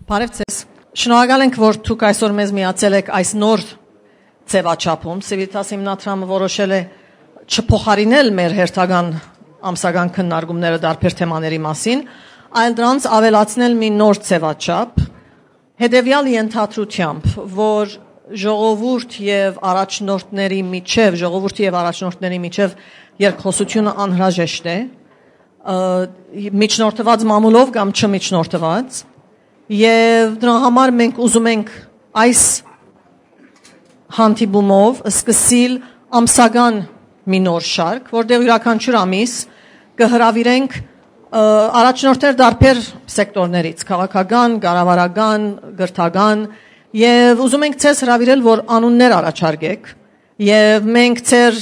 Բարև ձեզ։ Շնորհակալ ենք, որ դուք այսօր մեզ միացել եք այս նոր ձևաչափում։ Civitas հիմնադրամը որոշել է չփոխարինել մեր հերթական ամսական քննարկումները դարբեր թեմաների մասին, այլ դրանց ավելացնել մի նոր ձևաչափ, հետևյալ ենթադրությամբ, որ ժողովուրդի եւ առաջնորդների միջև երկխոսությունը անհրաժեշտ է, միջնորդված մամուլով կամ չմիջնորդված, եւ դրա համար մենք ուզում ենք այս հանդիպումով սկսել ամսական մի նոր շարք, որտեղ յուրաքանչյուր ամիս կհրավիրենք առաջնորդներ դարբեր սեկտորներից, քաղաքական, կառավարական, գրթական, եւ ուզում ենք ցես հրավիրել, որ անուններ առաջարկեք, եւ մենք ցեր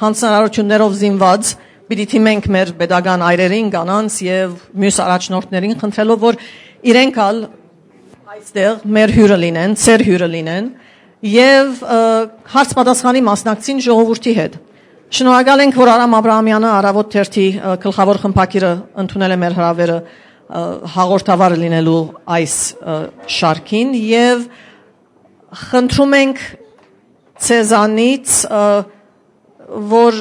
հանձնարարություններով զինված պիտի թիմենք մեր pedagogan այրերին, կանանց եւ մյուս առաջնորդներին, խնդրելով, որ իրենք ալ այստեղ մեր հյուրը լինեն, ցեր հյուրը լինեն եւ հարց պատասխանի մասնակցին ժողովրդի հետ։ Շնորհակալ ենք, որ Արամ Աբրահամյանը Արավոտ թերթի գլխավոր խմբակիրը ընդունել է մեր հրավերը հաղորդավար լինելու այս շարքին եւ խնդրում ենք ցեզանից որ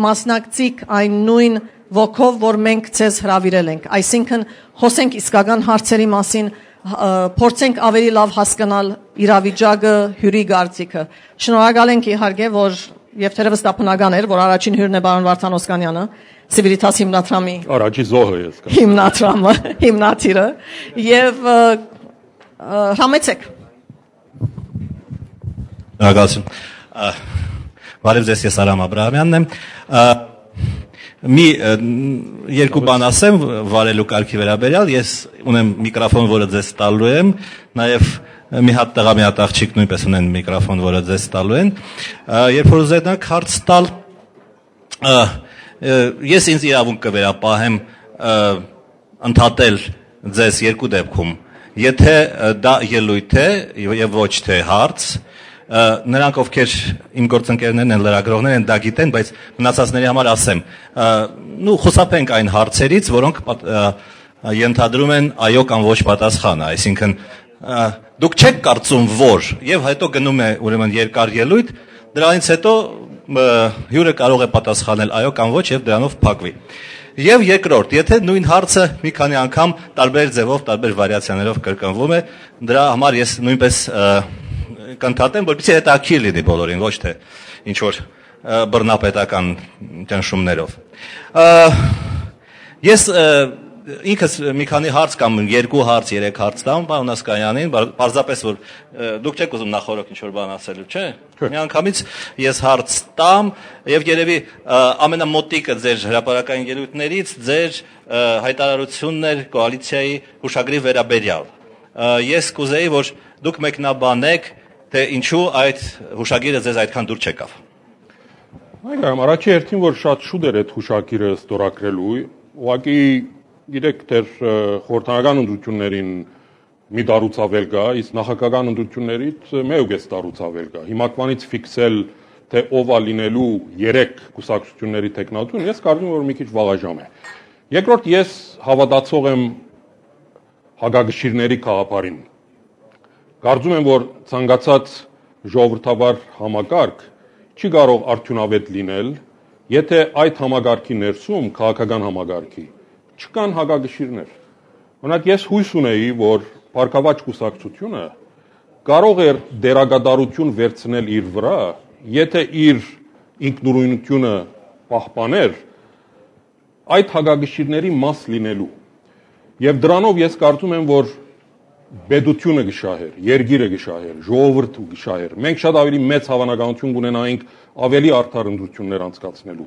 մասնակցիկ այն նույն ոգով, որ մենք ցեզ հրավիրել ենք, այսինքն խոսենք իսկական հարցերի մասին, փորձենք ավելի լավ հասկանալ իրավիճակը, հյուրի կարծիքը։ Շնորհակալ ենք իհարկե, որ եւ թերևս դա բնական էր, որ առաջին հյուրն է պարոն Վարդան Օսկանյանը, Civitas հիմնադրամի առաջի զոհը ես կա։ Հիմնադրամը, հիմնադիրը եւ համեցեք։ Շնորհակալություն։ Բարև ձեզ, ես Արամ Աբրահամյանն եմ։ Մի երկու բան ասեմ վարելու կարգի վերաբերյալ, ես ունեմ միկրոֆոն, որը ձեզ տալու եմ, նաև մի հատ տղա, մի հատ աղջիկ նույնպես ունեն միկրոֆոն, որը ձեզ տալու են։ Երբ որ ուզենաք հարց տալ, ես ինձ իրավունք կվերապահեմ ընդհատել ձեզ երկու դեպքում, եթե դա ելույթ է եւ ոչ թե հարց, նրանք ովքեր իմ գործընկերներն են, լրագրողներ են, դա գիտեն, բայց մնացածների համար ասեմ, խուսափենք այն հարցերից, որոնք ենթադրում են այո կամ ոչ պատասխանը, այսինքն դուք չեք կարծում, որ եւ հետո գնում է ուրեմն երկար ելույթ, դրանից հետո հյուրը կարող է պատասխանել այո կամ ոչ եւ դրանով փակվի։ Եվ երկրորդ, եթե նույն հարցը մի քանի անգամ տարբեր ձևով, տարբեր վարիացիաներով կրկնվում է, դրա համար ես նույնպես կընդհատեմ, որպեսզի հետաքրքիր լինի բոլորին, ոչ թե ինչ որ բռնապետական ճնշումներով։ Ես ինքս մի քանի հարց կամ երկու հարց, երեք հարց տամ պարոն Օսկանյանին, պարզապես որ դուք չեք ուզում նախորդ ինչ որ բան ասելու, չէ՞։ Միանգամից ես հարց տամ եւ երևի ամենամոտիկը ձեր հրապարակային ելույթներից ձեր հայտարարությունն էր կոալիցիայի հուշագրի վերաբերյալ։ Ես կուզեի, որ դուք մեկնաբանեք, թե ինչու այդ հուշագիրը ձեզ այդքան դուր չեկավ։ Այո, առաջի հերթին, որ շատ շուտ էր այդ հուշագիրը ստորագրելու, ուղղակի գիտեք, դեռ խորհրդանական ընտրություններին մի տարուց ավել գա, իսկ նախագահական ընտրություններից մեկ տարուց ավել գա։ Հիմակվանից ֆիքսել, թե ով է լինելու 3 կուսակցությունների տեխնատուն, ես կարծում եմ, որ մի քիչ վաղաժամ է։ Երկրորդ, ես հավատացող եմ հագագշիրների գաղափարին։ Կարծում եմ, որ ցանկացած ժողովրդավար համակարգ չի կարող արդյունավետ լինել, եթե այդ համակարգի ներսում, քաղաքական համակարգի, չկան հագագշիրներ։ Օրինակ, ես հույս ունեի, որ Փառքավաճ կուսակցությունը կարող էր դերակատարություն վերցնել իր վրա, եթե իր ինքնուրույնությունը պահպաներ այդ հագագշիրների մաս լինելու։ Եվ դրանով ես կարծում եմ, որ բեդությունը գշահեր, երգիրը գշահեր, ժողովուրդը գշահեր։ Մենք շատ ավելի մեծ հավանականություն կունենայինք ավելի արդար ընտրություններ անցկացնելու։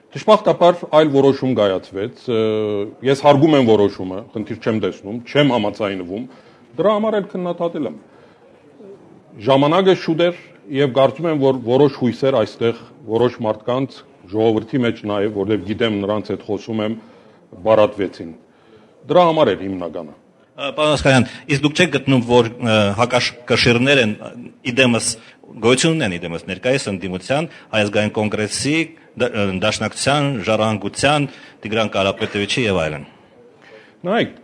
Դժբախտաբար այլ որոշում կայացվեց։ Ես հարգում եմ որոշումը, խնդիր չեմ տեսնում, չեմ համաձայնվում, դրա համար էլ քննադատել եմ։ Ժամանակը շուտ էր եւ կարծում եմ, որ որոշ հույսեր այստեղ, որոշ մարդկանց ժողովրդի մեջ նաեւ, որովհետեւ գիտեմ նրանց հետ խոսում եմ, բարատվեցին։ Դրա համար էր հիմնականը։ Պարոն Օսկանյան, իսկ դուք չեք գտնում, որ հակակշիռներ են իդեմս գոյություն ունեն իդեմս ներկայիս ընդդիմության, Հայ ազգային կոնգրեսի, Դաշնակցության, Ժառանգության, Տիգրան Կարապետովիչի եւ այլն։ Նայեք,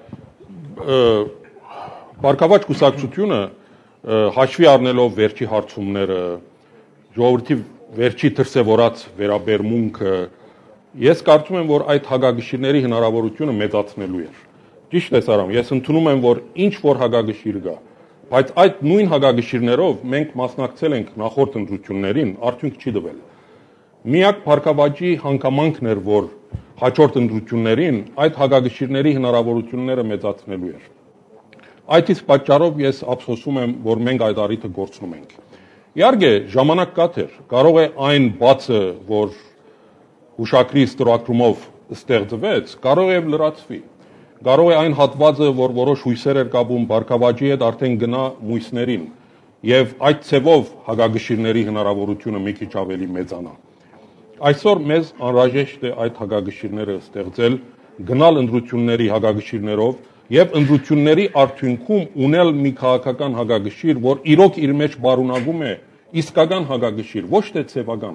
Բարգավաճ կուսակցությունը հաշվի առնելով վերջի հարցումները, ժողովրդի վերջի դրսևորած վերաբերմունքը, ես կարծում եմ, որ այդ հագագշիրների հնարավորությունը մեծացնելու էր։ Ճիշտ է, Սարամ, ես ընդունում եմ, որ ինչ որ հագագշիր գա, բայց այդ նույն հագագշիրներով մենք մասնակցել ենք նախորդ ընտրություններին, արդյունք չի տվել։ Միակ բարգավաճի հանգամանքն էր, որ հաջորդ ընտրություններին այդ հագագշիրների հնարավորությունները մեծացնելու էր։ Այդ իսկ պատճառով ես ափսոսում եմ, որ մենք այդ առիթը գործնում ենք։ Իհարկե, ժամանակ կա թեր, կարող է այն բացը, որ հուշակրի ստորագրումով ստեղծվեց, կարող է լրացվի։ Կարող է այն հատվածը, որ որոշ հույսեր էր կապում բարգավաճի հետ, արդեն գնա մույսներին, եւ այդ ցևով հագագշիրների հնարավորությունը մի քիչ ավելի մեծանա։ Այսօր մեզ անհրաժեշտ է այդ հագագշիրները ստեղծել, գնալ ընտրությունների հագագշիրներով եւ ընտրությունների արդյունքում ունել մի քաղաքական հագագշիր, որ իրոք իր մեջ բարունակում է իսկական հագագշիր, ոչ թե ցևական։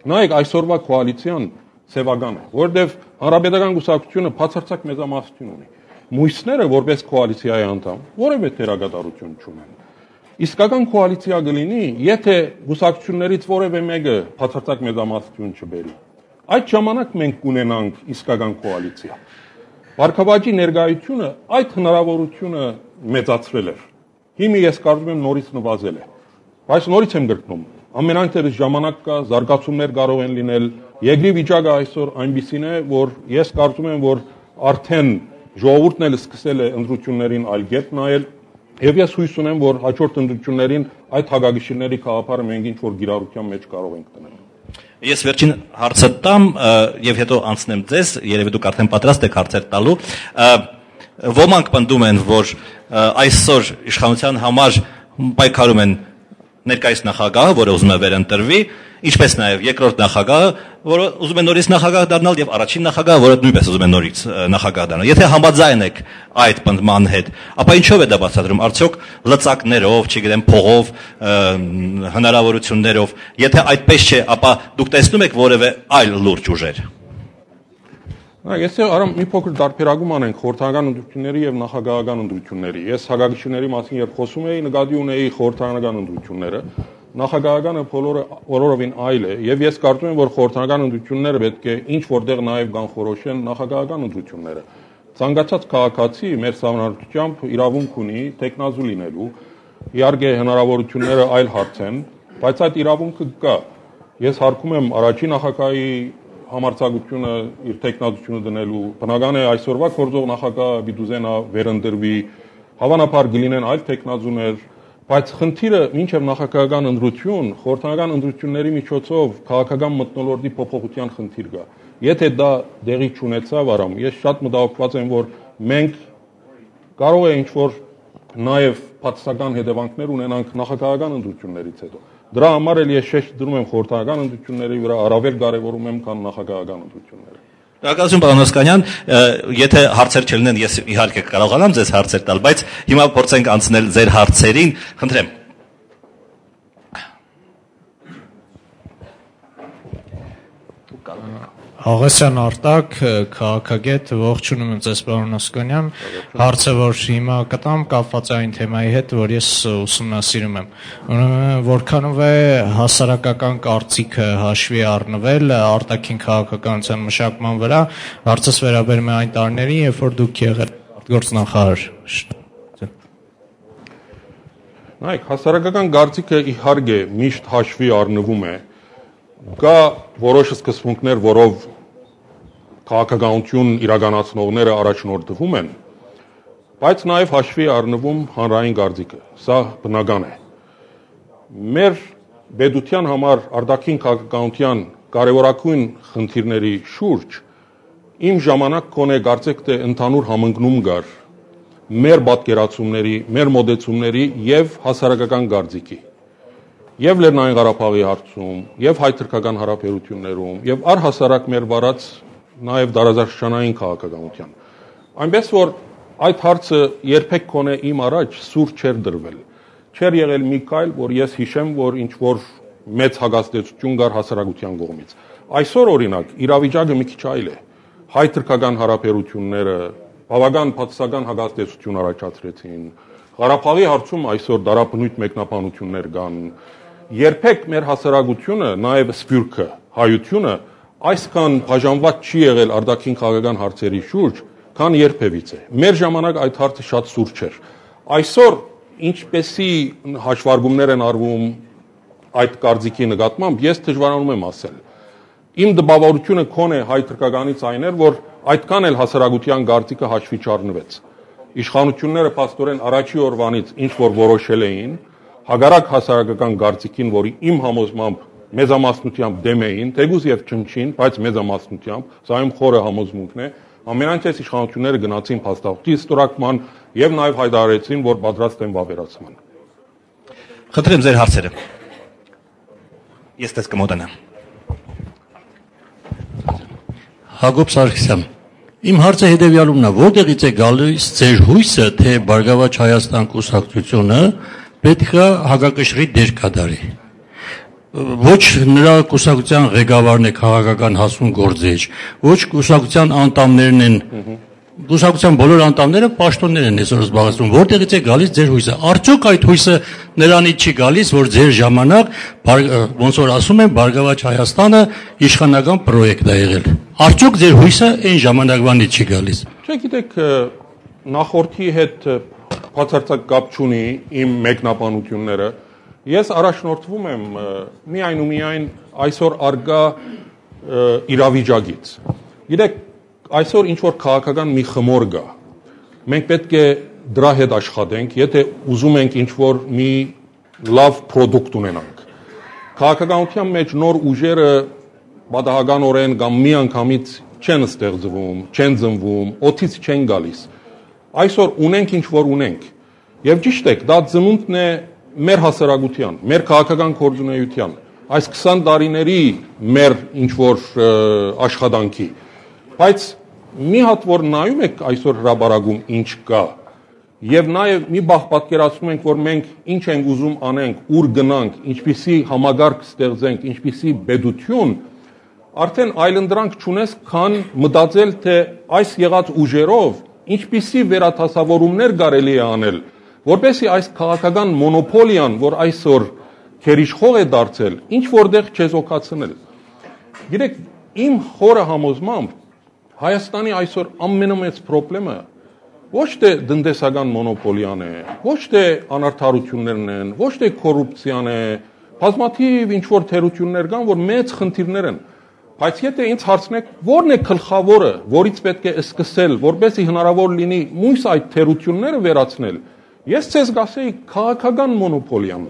Նայեք, այսօրվա կոալիցիան ցևական է, որովհետեւ Հանրապետական կուսակցությունը բացարձակ մեծամասնություն ունի։ Մույսները որպես կոալիցիայի անդամ որևէ թերագադարություն չունեն։ Իսկական կոալիցիա կլինի, եթե կուսակցություններից որևէ մեկը բացարձակ մեծամասնություն չբերի։ Այդ ժամանակ մենք կունենանք իսկական կոալիցիա։ Բարգավաճի ներկայությունը այդ հնարավորությունը մեծացրել էր։ Հիմա ես կարծում եմ նորից նվազել է։ Բայց նորից եմ գրկնում։ Ամենայն ժամանակ կա, զարգացումներ կարող են լինել։ Երկրի վիճակը այսօր այնպիսին է, որ ես կարծում եմ, որ արդեն ժողովուրդն էլ սկսել է ընտրություններին այլ կերպ նայել, եւ ես հույս ունեմ, որ հաջորդ ընտրություններին այդ հագագշիրների քաղաքարը մենք ինչ որ գիրառության մեջ կարող ենք դնել։ Ես վերջին հարցը տամ եւ հետո անցնեմ ձեզ, երևի դուք արդեն պատրաստ եք հարցեր տալու։ Ոմանք պնդում են, որ այսօր իշխանության համար պայքարում են ներկայիս նախագահը, որը ուզում է վերընտրվի, ինչպես նաև երկրորդ նախագահը, որը ուզում է նորից նախագահ դառնալ, եւ առաջին նախագահը, որը նույնպես ուզում է նորից նախագահ դառնալ։ Եթե համաձայն եք այդ պնդման հետ, ապա ինչով է դա բացատրում։ Արդյոք լծակներով, չգիտեմ, փողով, հնարավորություններով, եթե այդպես չէ, ապա դուք տեսնում եք որևէ այլ լուրջ ուժեր։ Ես արամ մի փոքր դարբերակում անենք խորհրդանական ընտրությունների եւ նախագահական ընտրությունների։ Ես հագագշիրների մասին երբ խոսում էի, նկատի ունեի խորհրդանական ընտրությունները, նախագահականը բոլորովին այլ է, եւ ես կարծում եմ, որ խորհրդանական ընտրությունները պետք է ինչ որտեղ նաեւ կանխորոշեն նախագահական ընտրությունները։ Ցանկացած քաղաքացի մեր համանadrությամբ իրավունք ունի տեխնազու լինելու, իհարկե հնարավորությունները այլ հարց են, բայց այդ իրավունքը կա։ Ես հարկում եմ առաջին նախագահի համարձակությունը իր տեխնազությունը դնելու, բնական է այսօրվա գործող նախագահը Բիդուզենը վերընտրվի, հավանաբար կլինեն այլ տեխնազուներ, բայց խնդիրը մինչև նախագահական ընտրություն, խորհրդանական ընտրությունների միջոցով քաղաքական մթնոլորտի փոփոխության խնդիր կա։ Եթե դա դեղի չունեցավ, արամ, ես շատ մտահոգված եմ, որ մենք կարող է ինչ-որ նաև բացասական հետևանքներ ունենանք նախագահական ընտրություններից հետո։ Դրա համար էլ ես շեշտ դնում եմ խորհրդանական ընտրությունների վրա, առավել կարևորում եմ, քան նախագահական ընտրությունները։ Շնորհակալություն, պարոն Օսկանյան, եթե հարցեր չլինեն, ես իհարկե կարողանամ ձեզ հարցեր տալ, բայց հիմա փորձենք անցնել ձեր հարցերին, խնդրեմ։ Աղեսյան Արտակ, քաղաքագետ, ողջունում եմ ձեզ, պարոն Օսկանյան։ Հարցը, որ հիմա կտամ, կապված է այն թեմայի հետ, որ ես ուսումնասիրում եմ։ Ուրեմն, որքանով է հասարակական կարծիքը հաշվի առնվել արտաքին քաղաքականության մշակման վրա, հարցս վերաբերում է այն տարիներին, երբ որ դուք եղել արտգործնախարար։ Նայեք, հասարակական կարծիքը իհարկե միշտ հաշվի առնվում է։ Կա որոշ սկզբունքներ, որով քաղաքականություն իրականացնողները առաջնորդվում են, բայց նաև հաշվի առնվում հանրային կարծիքը։ Սա բնական է։ Մեր պետության համար արտաքին քաղաքականության կարևորագույն խնդիրների շուրջ իմ ժամանակ կոնե կարծեք թե ընդհանուր համընկնում կար մեր պատկերացումների, մեր մոդեցումների եւ հասարակական կարծիքի։ Եվ Լեռնային Ղարաբաղի հարցում, եւ հայ-թուրքական հարաբերություններում, եւ առհասարակ մեր վարած նաեւ դարաշրջանային քաղաքականության։ Այնպես որ այդ հարցը երբեք կոնե իմ առաջ սուր չէր դրվել։ Չէր եղել մի կայլ, որ ես հիշեմ, որ ինչ որ մեծ հագաստեցություն կար հասարակության կողմից։ Այսօր օրինակ իրավիճակը մի քիչ այլ է։ Հայ-թուրքական հարաբերությունները բավական փաստական հագաստեցություն առաջացրեցին։ Ղարաբաղի հարցում այսօր դարաբնույթ մեկնաբանություններ կան։ Երբեք մեր հասարակությունը, նաև սփյուռքը, հայությունը այսքան բաժանված չի եղել արտաքին քաղաքական հարցերի շուրջ, քան երբևիցե։ Մեր ժամանակ այդ հարցը շատ սուր չէր։ Այսօր ինչպեսի հաշվարկումներ են արվում այդ կարծիքի նկատմամբ, ես դժվարանում եմ ասել։ Իմ դպավորությունը քոնե հայ թրքականից այն էր, որ այդքան էլ հասարակության կարծիքը հաշվի չառնվեց։ Իշխանությունները փաստորեն առաջի օրվանից ինչ որ որոշել էին, հակառակ հասարակական կարծիքին, որի իմ համոզմամբ մեծամասնությամբ դեմ էին, թեկուզ եւ չնչին, բայց մեծամասնությամբ, սա իմ խորը համոզմունքն է, ամենայն իշխանությունները գնացին փաստաղուտի ստորագրման եւ նաեւ հայտարարեցին, որ պատրաստ են վավերացման։ Խնդրեմ ձեր հարցերը։ Ես դες կմոտենամ։ Հակոբ Սարգսյան, իմ հարցը հետևյալումն է, որտեղից է գալիս ձեր հույսը, թե Բարգավաճ Հայաստան կուսակցությունը պետք է հակակշռի դեր կատարի։ Ոչ նրա կուսակցության ղեկավարն է քաղաքական հասուն գործիչ, ոչ կուսակցության անդամներն են, կուսակցության բոլոր անդամները պաշտոններ են այսօր զբաղեցնում, որտեղից է գալիս ձեր հույսը։ Արդյոք այդ հույսը նրանից չի գալիս, որ ձեր ժամանակ, ոնց որ ասում են, Բարգավաճ Հայաստանը իշխանական պրոյեկտ է եղել։ Արդյոք ձեր հույսը այն ժամանակվանից չի գալիս։ Չէ, գիտեք, նախորդի հետ բացարձակ կապ չունի իմ մեկնաբանությունները։ Ես առաջնորդվում եմ միայն ու միայն այսօր արգա իրավիճակից։ Գիտեք, այսօր ինչ որ քաղաքական մի խմոր կա։ Մենք պետք է դրա հետ աշխատենք, եթե ուզում ենք ինչ որ մի լավ product ունենանք։ Քաղաքականության մեջ նոր ուժերը պատահականորեն կամ միանգամից չեն ստեղծվում, չեն ծնվում, օդից չեն գալիս։ Այսօր ունենք ինչ որ ունենք։ Եվ ճիշտ է, դա ծնունդն է մեր հասարակության, մեր քաղաքական գործունեության, այս 20 տարիների մեր ինչ որ աշխատանքի։ Բայց մի հատ որ նայում եք այսօր հրապարակում ինչ կա, եւ նաեւ մի բախ պատկերացնում ենք, որ մենք ինչ ենք ուզում անենք, ուր գնանք, ինչպիսի համագարկ ստեղծենք, ինչպիսի պետություն, արդեն այլընտրանք չունես, քան մտածել, թե այս եղած ուժերով ինչպիսի վերաթասավորումներ կարելի է անել, որպեսզի այս քաղաքական մոնոպոլիան, որ այսօր քերիշխող է դարձել, ինչ որտեղ չեզոքացնել։ Գիտեք, իմ խորը համոզմամբ Հայաստանի այսօր ամենամեծ խնդիրը ոչ թե տնտեսական մոնոպոլիան է, ոչ թե անարդարություններն են, ոչ թե կոռուպցիան է, բազմաթիվ ինչ որ թերություններ կան, որ մեծ խնդիրներ են։ Բայց եթե ինձ հարցնեք, ո՞րն է գլխավորը, որից պետք է սկսել, որպեսզի հնարավոր լինի մույս այդ թերությունները վերացնել, ես ցես գասեի քաղաքական մոնոպոլիան։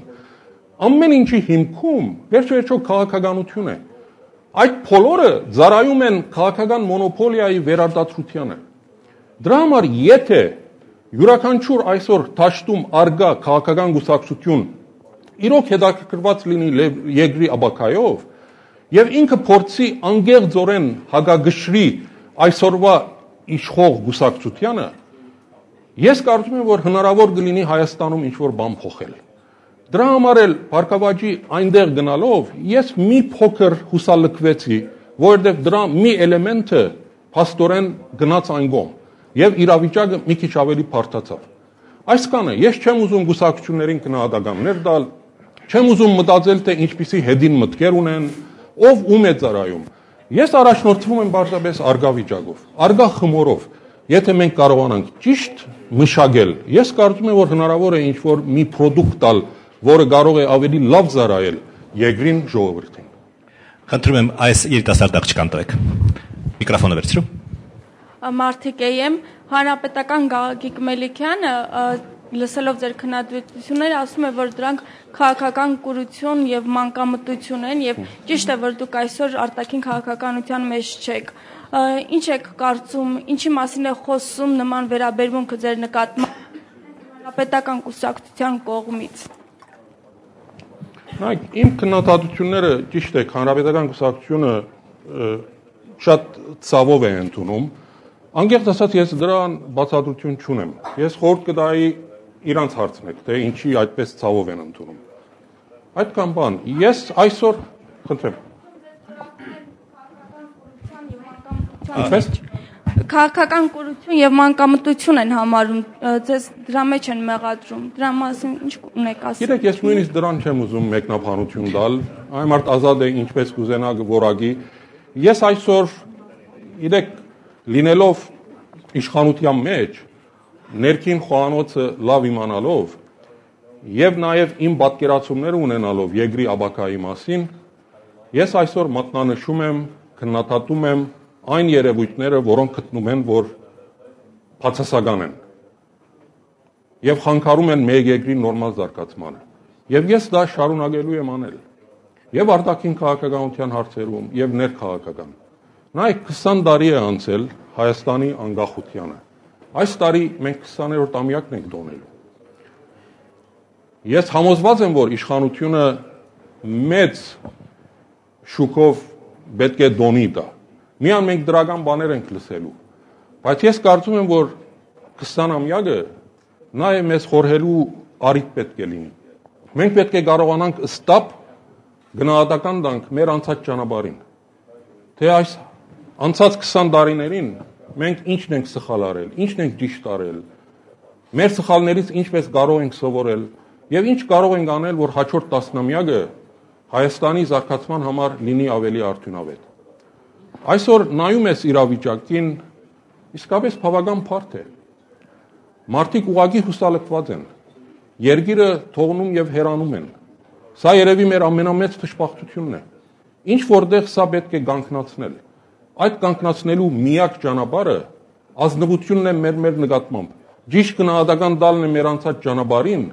Ամեն ինչի հիմքում վերջ-վերջո քաղաքականություն է։ Այդ բոլորը ծառայում են քաղաքական մոնոպոլիայի վերարտադրությանը։ Դրա համար եթե յուրաքանչյուր այսօր դաշտում արգա քաղաքական գուսակցություն իրոք հետաքրքրված լինի երկրի ապակայով եւ ինքը փորձի անգեղծորեն հագագշրի այսօրվա իշխող գուսակցությանը, ես կարծում եմ, որ հնարավոր կլինի Հայաստանում ինչ-որ բան փոխել։ Դրա համար էլ Բարգավաճի այնտեղ գնալով ես մի փոքր հուսալքվեցի, որովհետև դրա մի էլեմենտը փաստորեն գնաց այն կողմ եւ իրավիճակը մի քիչ ավելի բարդացավ։ Այսքանը ես չեմ ուզում գուսակցություններին գնահատականներ տալ, չեմ ուզում մտածել, թե ինչպիսի հետին մտքեր ունեն, ով ում է ծառայում։ Ես առաջնորդվում եմ բարձրապես արգա վիճակով, արգա խմորով։ Եթե մենք կարողանանք ճիշտ մշակել, ես կարծում եմ, որ հնարավոր է ինչ-որ մի product տալ, որը կարող է ավելի լավ ծառայել երկրին, ժողովրդին։ Խնդրում եմ այս երիտասարդ աղջկան տվեք։ Միկրոֆոնը վերցրու։ Մարդիկ եմ, Հանրապետական Գագիկ Մելիքյանը լսելով ձեր քննադատությունները ասում է, որ դրանք քաղաքական կուրություն եւ մանկամտություն են եւ ճիշտ է, որ դուք այսօր արտաքին քաղաքականության մեջ չեք։ Ինչ եք կարծում, ինչի մասին է խոսում նման վերաբերմունքը ձեր նկատմամբ Հանրապետական կուսակցության կողմից։ Նայեք, իմ քննադատությունները ճիշտ է, Հանրապետական կուսակցությունը շատ ցավով է ընդունում։ Անկեղծ ասած, ես դրան բացատրություն չունեմ։ Ես խորհուրդ կտայի իրանց հարցնեք, թե ինչի այդպես ցավով են ընդունում։ Այդքան բան, ես այսօր խնդրեմ։ քաղաքական կուրություն եւ մանկամտություն են համարում, ձեզ դրա մեջ են մեղադրում։ Դրա մասին ինչ ունեք ասել։ Գիտեք, ես նույնիսկ դրան չեմ ուզում մեկնաբանություն տալ, այն մարդ ազատ է ինչպես կուզենա որակի։ Ես այսօր, գիտեք, լինելով իշխանության մեջ, ներքին խոհանոցը լավ իմանալով եւ նաեւ իմ պատկերացումները ունենալով երկրի աբակայի մասին, ես այսօր մատնանշում եմ, քննադատում եմ այն երևույթները, որոնք գտնում են, որ բացասական են եւ խանգարում են մեր երկրի նորմալ զարգացմանը։ Եվ ես դա շարունակելու եմ անել եւ արտաքին քաղաքականության հարցերում եւ ներքաղաքական։ Նայեք, 20 տարի է անցել Հայաստանի անկախությանը։ Այս տարի մենք 20-րդ ամյակն ենք տոնելու։ Ես համոզված եմ, որ իշխանությունը մեծ շուկով պետք է դոնի դա։ Միան մենք դրական բաներ ենք լսելու, բայց ես կարծում եմ, որ 20-ամյակը նա է մեզ խորհելու առիթ պետք է լինի։ Մենք պետք է կարողանանք ստապ գնահատական տանք մեր անցած ճանապարհին, թե այս անցած 20 տարիներին մենք ինչն ենք սխալ արել, ինչն ենք ճիշտ արել, մեր սխալներից ինչպես կարող ենք սովորել եւ ինչ կարող ենք անել, որ հաջորդ տասնամյակը Հայաստանի զարգացման համար լինի ավելի արդյունավետ։ Այսօր նայում ես իրավիճակին, իսկապես բավական բարդ է։ Մարդիկ ուղղակի հուսալքված են, երկիրը թողնում եւ հեռանում են։ Սա երևի մեր ամենամեծ թշպախտությունն է։ Ինչ որտեղ սա պետք է կանգնացնել։ Այդ կանգնացնելու միակ ճանապարհը ազնվությունն է մեր նկատմամբ։ Ճիշտ գնահատական տալն է մեր անցած ճանապարհին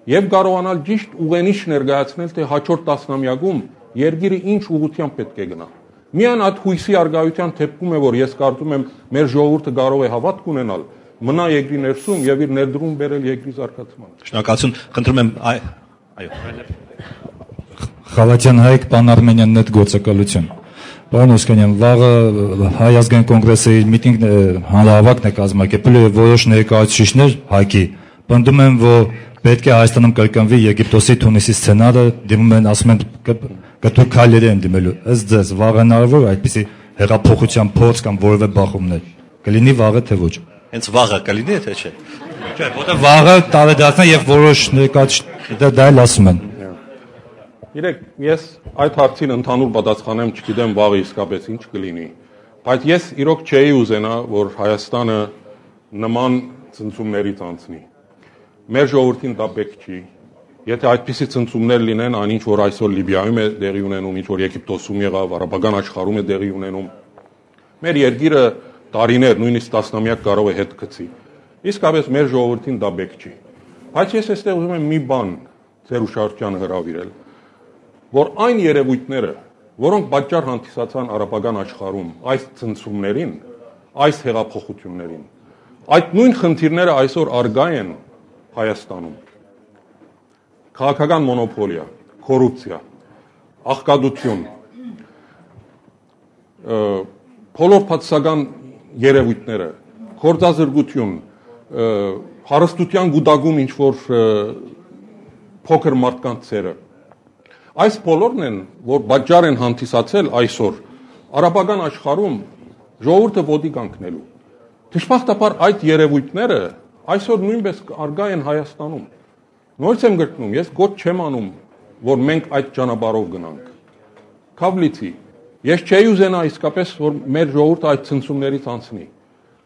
եւ կարողանալ ճիշտ ուղենիշ ներկայացնել, թե հաջորդ տասնամյակում երկիրը ինչ ուղղությամբ պետք է գնա։ Միան այդ հույսի արգայության թեփքում է, որ ես կարծում եմ մեր ժողովուրդը կարող է հավատք ունենալ, մնա երկրի ներսում եւ իր ներդրում բերել երկրի զարգացմանը։ Շնորհակալություն, խնդրում եմ, այո։ Խավատյան Հայկ, պան Արմենյան նետ գործակալություն։ Պարոն Օսկանյան, վաղը Հայ ազգային կոնգրեսը իր միտինգ հանրահավաքն է կազմակերպել եւ որոշ ներկայացուցիչներ Հայկի պնդում են, որ պետք է Հայաստանում կրկնվի Եգիպտոսի, Թունիսի սցենարը, դիմում են, ասում են կտոր քայլերի են դիմելու։ Ըստ ձեզ վաղ հնարավոր այդպիսի հեղափոխության փորձ կամ որևէ բախումներ կլինի վաղը թե ոչ։ Հենց վաղը կլինի թե չէ։ Չէ, որտեղ վաղը տարեդարձն եւ որոշ ներկայացուցիչներ դա էլ ասում են։ Իրեք, ես այդ հարցին ընդհանուր պատասխանեմ, չգիտեմ վաղը իսկապես ինչ կլինի, բայց ես իրոք չէի ուզենա, որ Հայաստանը նման ցնցումներից անցնի։ Մեր ժողովրդին դա պետք չի։ Եթե այդպիսի ցնցումներ լինեն, այնինչ որ այսօր Լիբիայում է տեղի ունենում, ինչ որ Եգիպտոսում եղավ, արաբական աշխարհում է տեղի ունենում, մեր երկիրը տարիներ, նույնիսկ տասնամյակ կարող է հետ գցի։ Իսկապես մեր ժողովրդին դա պետք չի։ Բայց ես այստեղ ուզում եմ մի բան ձեր ուշադրությանը հրավիրել, որ այն երևույթները, որոնք պատճառ հանդիսացան արաբական աշխարհում այս ցնցումներին, այս հեղափոխություններին, այդ նույն խնդիրները այսօր արգա են Հայաստանում։ Քաղաքական մոնոպոլիա, կոռուպցիա, աղքատություն, բոլոր փաթսական երևույթները, գործազրկություն, հարստության գուտակում ինչ որ փոքր մարդկանց ծերը։ Այս բոլորն են, որ պատճառ են հանդիսացել այսօր արաբական աշխարհում ժողովուրդը ոտի կանգնելու։ Դժբախտաբար այդ երևույթները այսօր նույնպես արգա են Հայաստանում։ Նորից եմ գրկնում, ես գոչ չեմ անում, որ մենք այդ ճանապարհով գնանք։ Քավլիցի, ես չէի ուզենա իսկապես, որ մեր ժողովուրդը այդ ցնցումներից անցնի։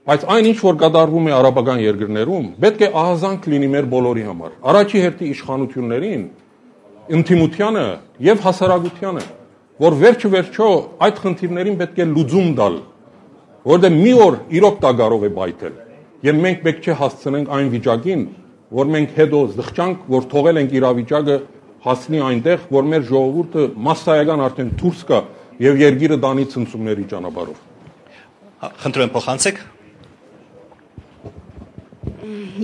Բայց այն ինչ որ կատարվում է արաբական երկրներում, պետք է ահազանգ լինի մեր բոլորի համար։ Առաջի հերթի իշխանություններին, ինտիմությանը եւ հասարակությանը, որ վերջը այդ խնդիրներին պետք է լուծում տալ, որտեղ մի օր իրոք դա կարող է բայթել։ Եվ մենք պետք չէ հասցնենք այն վիճակին, որ մենք հետո զղջանք, որ թողել ենք իրավիճակը հասնի այնտեղ, որ մեր ժողովուրդը մասսայական արդեն դուրս գա եւ երկիրը դանի ցնցումների ճանապարհով։ Խնդրում եմ փոխանցեք։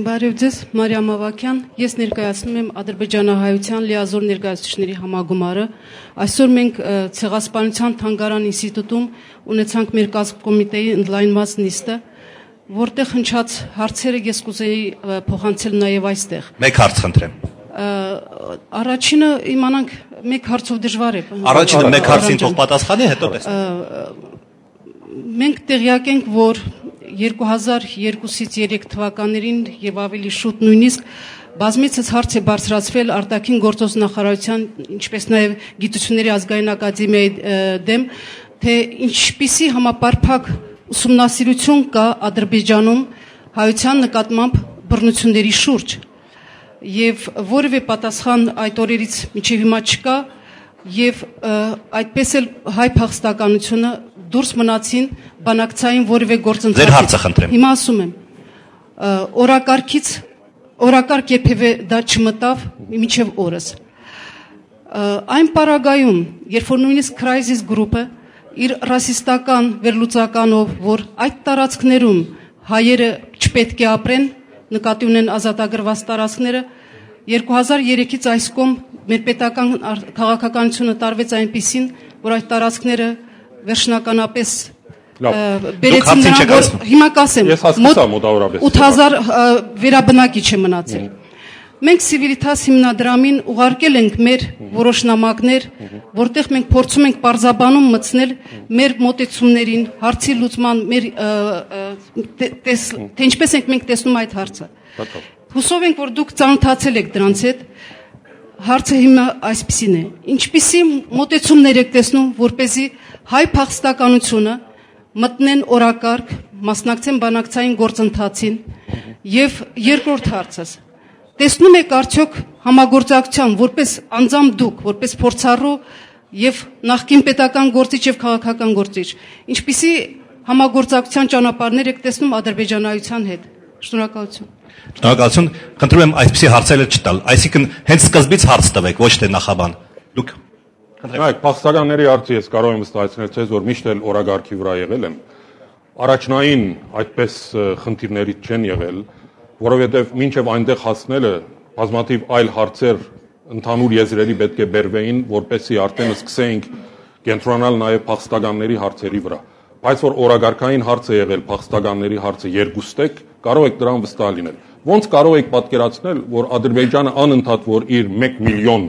Բարև ձեզ, Մարիամ Ավակյան, ես ներկայացնում եմ ադրբեջանահայության լիազոր ներկայացուցիչների համագումարը։ Այսօր մենք ցեղասպանության թանգարան ինստիտուտում ունեցանք մեր կազմկոմիտեի ընդլայնված նիստը, որտեղ հնչած հարցերը ես կուզեի փոխանցել նաև այստեղ։ Մեկ հարց խնդրեմ։ Առաջինը իմանանք մեկ հարցով դժվար է։ Առաջինը մեկ հարցին թող պատասխանի, հետո տեսնենք։ Մենք տեղյակ ենք, որ 2002-ից 3 թվականներին եւ ավելի շուտ նույնիսկ բազմիցս հարց է բարձրացվել արտաքին գործոս նախարարության, ինչպես նաեւ գիտությունների ազգային ակադեմիայի դեմ, թե ինչպիսի համապարփակ ուսումնասիրություն կա Ադրբեջանում հայության նկատմամբ բռնությունների շուրջ եւ որևէ պատասխան այդ օրերից մինչեւ հիմա չկա եւ այդպես էլ հայ փախստականությունը դուրս մնացին բանակցային որևէ գործընթացից։ Ձեր հարցը խնդրեմ։ Հիմա ասում եմ, օրակարգ երբևէ դա չմտավ մինչև օրս։ Այն պարագայում, երբ որ նույնիսկ Crisis Group-ը իր ռասիստական վերլուծականով, որ այդ տարածքներում հայերը չպետք է ապրեն, նկատի ունեն ազատագրված տարածքները, 2003-ից այս կողմ մեր պետական քաղաքականությունը տարվեց այնպիսին, որ այդ տարածքները վերջնականապես բերեցին նրան, որ հիմա կասեմ, մոտ 8000 վերաբնակիչ է մնացել։ Մենք Civitas հիմնադրամին ուղարկել ենք մեր որոշ նամակներ, որտեղ մենք փորձում ենք պարզաբանում մտցնել մեր մոտեցումներին, հարցի լուծման, թե ինչպես ենք մենք տեսնում այդ հարցը։ Հուսով ենք, որ դուք ծանոթացել եք դրանց հետ։ Հարցը հիմա այսպիսին է. ինչպիսի մոտեցումներ եք տեսնում, որպեսզի հայ փախստականությունը մտնեն օրակարգ, մասնակցեն բանակցային գործընթացին, եւ երկրորդ հարցս. տեսնում եք արդյոք համագործակցության, որպես անձամբ դուք, որպես փորձառու եւ նախկին պետական գործիչ եւ քաղաքական գործիչ, ինչպիսի համագործակցության ճանապարհներ եք տեսնում ադրբեջանայության հետ։ Շնորհակալություն։ Շնորհակալություն, խնդրում եմ այսպեսի հարցեր չտալ, այսինքն հենց սկզբից հարց տվեք, ոչ թե նախաբան։ Դուք Նայեք, փախստականների հարցը ես կարող եմ վստահեցնել ձեզ, որ միշտ էլ օրագարկի վրա եղել եմ։ Առաջնային այդպես խնդիրներից չեն եղել, որովհետև մինչև այնտեղ հասնելը բազմաթիվ այլ հարցեր ընդհանուր եզրերի պետք է բերվեին, որպեսզի արդեն սկսեինք կենտրոնալ նաև փախստականների հարցերի վրա։ Բայց որ օրագարկային հարց է եղել փախստականների հարցը երկուստեք, կարող եք դրան վստահ լինել։ Ոնց կարող եք պատկերացնել, որ Ադրբեջանը անընդհատ որ իր 1 միլիոն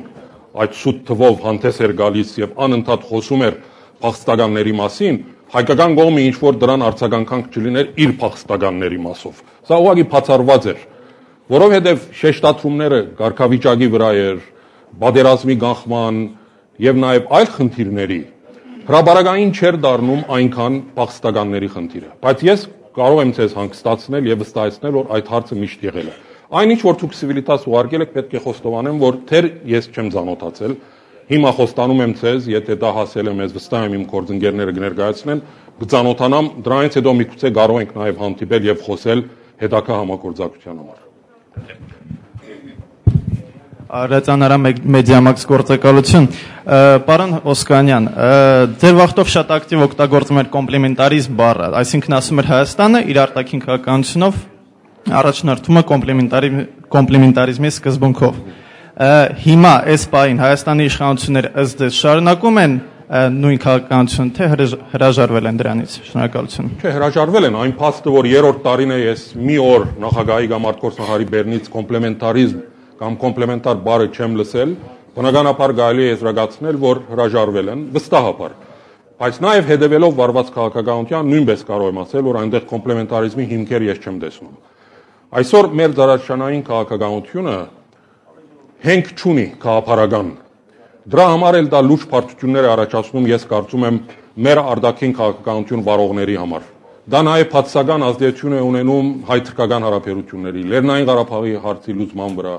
այդ սուտ թվով հանդես էր գալիս եւ անընդհատ խոսում էր փախստականների մասին, հայկական կողմը ինչ որ դրան արձագանքանք չլիներ իր փախստականների մասով։ Սա ուղղակի բացառված էր, որովհետեւ շեշտադրումները ղարքավիճակի վրա էր, բادرազմի կանխման եւ նաեւ այլ խնդիրների հրաբարակային չէր դառնում այնքան փախստականների խնդիրը։ Բայց ես կարող եմ ձեզ հանգստացնել եւ վստահեցնել, որ այդ հարցը միշտ եղել է։ Այնինչ որ դուք Civitas ուղարկել եք, պետք է խոստովանեմ, որ թեր ես չեմ ծանոթացել։ Հիմա խոստանում եմ ձեզ, եթե դա հասել է մեզ, վստահ եմ իմ գործընկերները կներկայացնեն, կծանոթանամ, դրանից հետո միգուցե կարող ենք նաև հանդիպել եւ խոսել հետագա համագործակցության համար։ Ռեծանարա մեդիամաքս գործակալություն, պարոն Օսկանյան, ձեր վախտով շատ ակտիվ օգտագործում էր կոմպլեմենտարիզմ բառը, այսինքն ասում էր Հայաստանը իր արտաքին քաղաքականությունով առաջնորդումը կոմպլեմենտարիզմի սկզբունքով։ Հիմա այս պահին Հայաստանի իշխանությունները ըստ ձեզ շարունակում են նույն քաղաքականությունը, թե հրաժարվել են դրանից։ Շնորհակալություն։ Չէ, հրաժարվել են, այն փաստը, որ երրորդ տարին է ես մի օր նախագահի կամ արտգործնախարարի բեռնից կոմպլեմենտարիզմ կամ կոմպլեմենտար բառը չեմ լսել, բնականաբար կարելի է եզրակացնել, որ հրաժարվել են, վստահաբար։ Բայց նաև հետևելով վարված քաղաքականության նույնպես կարող եմ ասել, որ այնտեղ կոմպլեմենտարիզմի հիմքեր ես չեմ տեսնում։ Այսօր մեր դարաշրջանային քաղաքականությունը հենք չունի քաղաքարական։ Դրա համար էլ դա լուրջ բարդություններ է առաջացնում, ես կարծում եմ, մեր արտաքին քաղաքականություն վարողների համար։ Դա նաև փաթսական ազդեցություն է ունենում հայ-թուրքական հարաբերությունների, Լեռնային Ղարաբաղի հարցի լուծման վրա։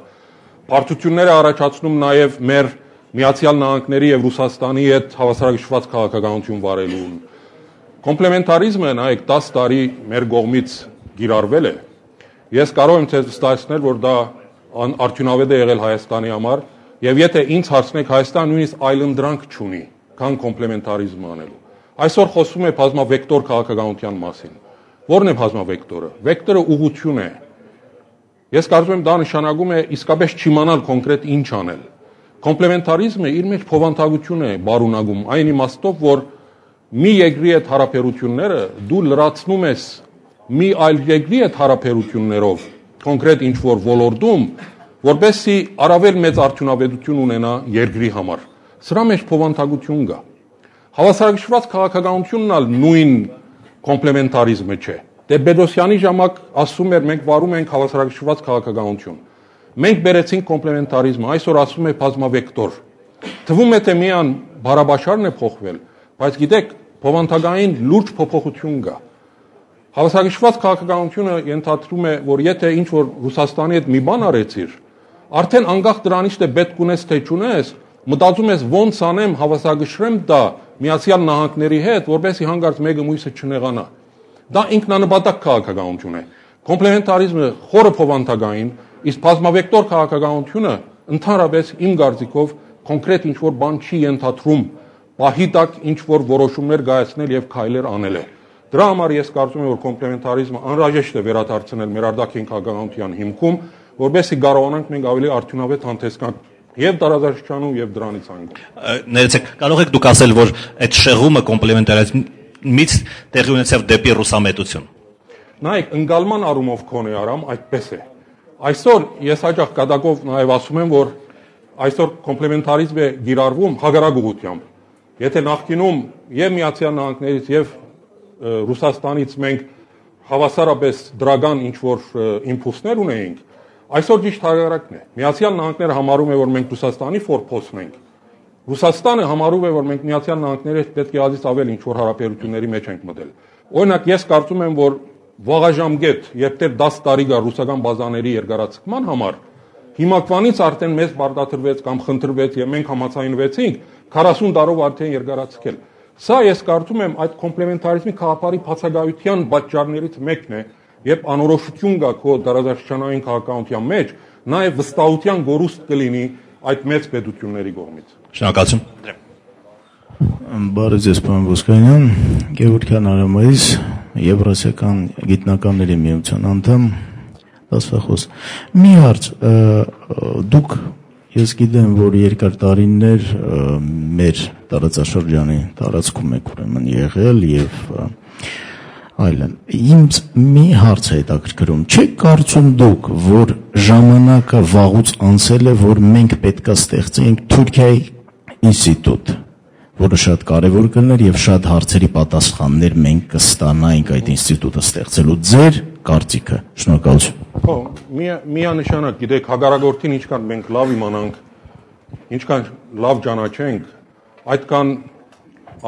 Բարդություններ է առաջացնում նաև մեր Միացյալ Նահանգների եւ Ռուսաստանի հետ հավասարակշռված քաղաքականություն վարելուն։ Կոմպլեմենտարիզմը նայեք 10 տարի մեր կողմից գիրառվել է։ Ես կարող եմ ձեզ վստահեցնել, որ դա արդյունավետ է եղել Հայաստանի համար, եւ եթե ինձ հարցնեք, Հայաստանը նույնիսկ այլընտրանք չունի, քան կոմպլեմենտարիզմ անելու։ Այսօր խոսվում է բազմավեկտոր քաղաքականության մասին։ Ո՞րն է բազմավեկտորը։ Վեկտորը ուղղություն է։ Ես կարծում եմ դա նշանակում է իսկապես չիմանալ կոնկրետ ինչ անել։ Կոմպլեմենտարիզմը իր մեջ փոխանցագություն է բարունագում այն իմաստով, որ մի երկրի հետ հարաբերությունները դու լրացնում ես մի այլ երկրի հետ հարաբերություններով կոնկրետ ինչ որ ոլորտում, որպեսզի առավել մեծ արդյունավետություն ունենա երկրի համար։ Սրա մեջ փոխանցագություն կա։ Հավասարակշռված քաղաքականությունն ալ նույն կոմպլեմենտարիզմը չէ։ Տեր-Պետրոսյանի ժամանակ ասում էր մենք վարում ենք հավասարակշռված քաղաքականություն։ Մենք բերեցինք կոմպլեմենտարիզմը, այսօր ասում է բազմավեկտոր։ Թվում է թե միան բարաբաշարն է փոխվել, բայց գիտեք, փոխանցագային լուրջ փոփոխություն կա։ Հավասարակշռված քաղաքականությունը ենթադրում է, որ եթե ինչ որ Ռուսաստանի հետ մի բան արեցիր, արդեն անկախ դրանից թե պետք ունես թե չունես, մտածում ես ոնց անեմ հավասարակշռեմ դա Միացյալ Նահանգների հետ, որպեսզի հանկարծ մեկը մյուսը չնեղանա։ Դա ինքնանպատակ քաղաքականություն է։ Կոմպլեմենտարիզմը խորը փոխանցագային, իսկ բազմավեկտոր քաղաքականությունը ընդհանրապես իմ կարծիքով կոնկրետ ինչ որ բան չի ենթադրում, պահի տակ ինչ որ որոշումներ կայացնել եւ քայլեր անել է։ Դրա համար ես կարծում եմ, որ կոմպլեմենտարիզմը անհրաժեշտ է վերադարձնել մեր արտաքին քաղաքականության հիմքում, որովհետեւ կարողանանք մենք ավելի արդյունավետ հանդեսանք եւ տարածաշրջանում եւ դրանից անգամ։ Ներեցեք, կարող եք դուք ասել, որ այդ շեղումը կոմպլեմենտարիզմից տեղի ունեցավ դեպի ռուսամետություն։ Նայեք, ընկալման առումով քոնե արամ, այդպես է։ Այսօր ես հաճախ կատակով նաեւ ասում եմ, որ այսօր կոմպլեմենտարիզմը գիրառվում հագարակ ուղղությամբ։ Եթե նախկինում եւ Միացյալ Նահանգներից եւ Ռուսաստանից մենք հավասարապես դրական ինչ որ իմպուլսներ ունեինք, այսօր ճիշտ հակառակն է։ Միացյալ Նահանգները համարում է, որ մենք Ռուսաստանի ֆորփոսն ենք։ Ռուսաստանը համարում է, որ մենք Միացյալ Նահանգների հետ պետք է ազից ավել ինչ որ հարաբերությունների մեջ ենք մտել։ Օրինակ, ես կարծում եմ, որ վաղաժամկետ, երբ դեռ 10 տարի գա ռուսական բազաների երկարացման համար, հիմակվանից արդեն մեզ բարդատրվեց կամ խնդրվեց եւ մենք համաձայնվեցինք 40 տարով արդեն երկարացնել։ Սա ես կարծում եմ այդ կոմպլեմենտարիզմի քաղաքարի բացակայության պատճառներից մեկն է, երբ անորոշություն կա քո տարածաշրջանային քաղաքականության մեջ, նաեւ վստահության գորուստ կլինի այդ մեծ պետությունների կողմից։ Շնորհակալություն։ Բարև ձեզ, պարոն Ոսկանյան, Գևորգյան Արամայիս, Եվրասիական գիտնականների միության անդամ, դասախոս։ Մի հարց, դուք ես գիտեմ, որ երկար տարիներ մեր տարածաշրջանի տարածքում եք ուրեմն եղել եւ այլն։ Ինձ մի հարց է հետաքրքրում, չեք կարծում դուք, որ ժամանակը վաղուց անցել է, որ մենք պետք է ստեղծենք Թուրքիայի ինստիտուտ, որը շատ կարևոր կլներ եւ շատ հարցերի պատասխաններ մենք կստանայինք այդ ինստիտուտը ստեղծելու։ Ձեր կարծիքը։ Շնորհակալություն։ Միանշանակ, գիտեք, հագարագործին ինչքան մենք լավ իմանանք, ինչքան լավ ճանաչենք, այդքան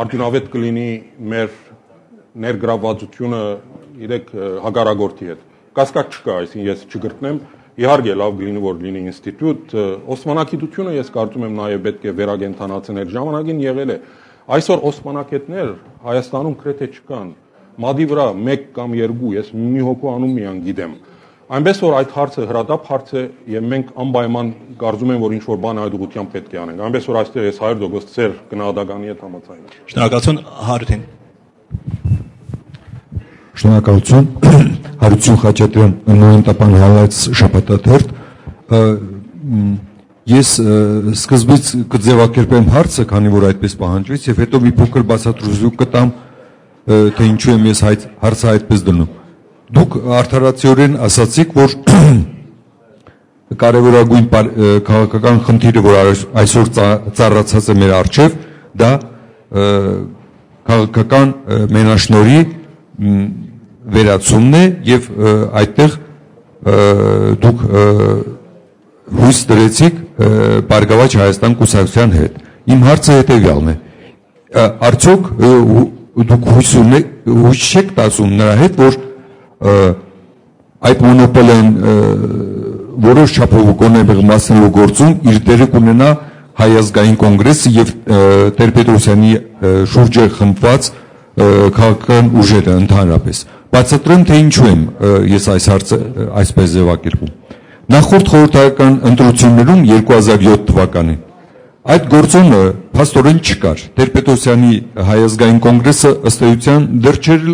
արդյունավետ կլինի մեր ներգրավվածությունը իրեք հագարագործի հետ։ Կասկած չկա, այսինքն ես չգրտնեմ, իհարկե լավ կլինի, որ լինի ինստիտուտ, օսմանագիտությունը ես կարծում եմ նաև պետք է վերագենթանացնել, ժամանակին եղել է։ Այսօր օսմանակետներ Հայաստանում գրեթե չկան։ Մադի վրա 1 կամ 2, ես մի հոգու անուն միան գիտեմ։ Այնպես որ այդ հարցը հրատապ հարց է եւ մենք անպայման կարծում եմ, որ ինչ որ բան այդ ուղղությամբ պետք է անենք։ Այնպես որ այստեղ ես 100% ծեր գնահատականի հետ համաձայն եմ։ Շնորհակալություն, Հարություն։ Շնորհակալություն, Հարություն Խաչատրյան, նույն տապան հալած շաբաթաթերթ։ Ես սկզբից կձևակերպեմ հարցը, քանի որ այդպես պահանջվեց, եւ հետո մի փոքր բացատրություն կտամ, թե ինչու եմ ես հարցը այդպես դնում։ Դուք արդարացիորեն ասացիք, որ կարևորագույն քաղաքական խնդիրը, որ այսօր ծառացած է մեր առջև, դա քաղաքական մենաշնորհի վերացումն է եւ այդտեղ դուք հույս դրեցիք Բարգավաճ Հայաստան կուսակցության հետ։ Իմ հարցը հետեւյալն է. արդյոք դուք հույս չեք տածում նրա հետ, որ այդ մոնոպոլեն որոշ չափով գոնե մեղմացնելու գործում իր դերը կունենա Հայ ազգային կոնգրեսը եւ Տեր-Պետրոսյանի շուրջը խմբված քաղաքական ուժերը ընդհանրապես։ Բացատրեմ, թե ինչու եմ ես այս հարցը այսպես ձևակերպում։ Նախորդ խորհրդարական ընտրություններում 2007 թվականին այդ գործոնը փաստորեն չկար։ Տեր-Պետրոսյանի Հայ ազգային կոնգրեսը ըստ էության դեռ չէր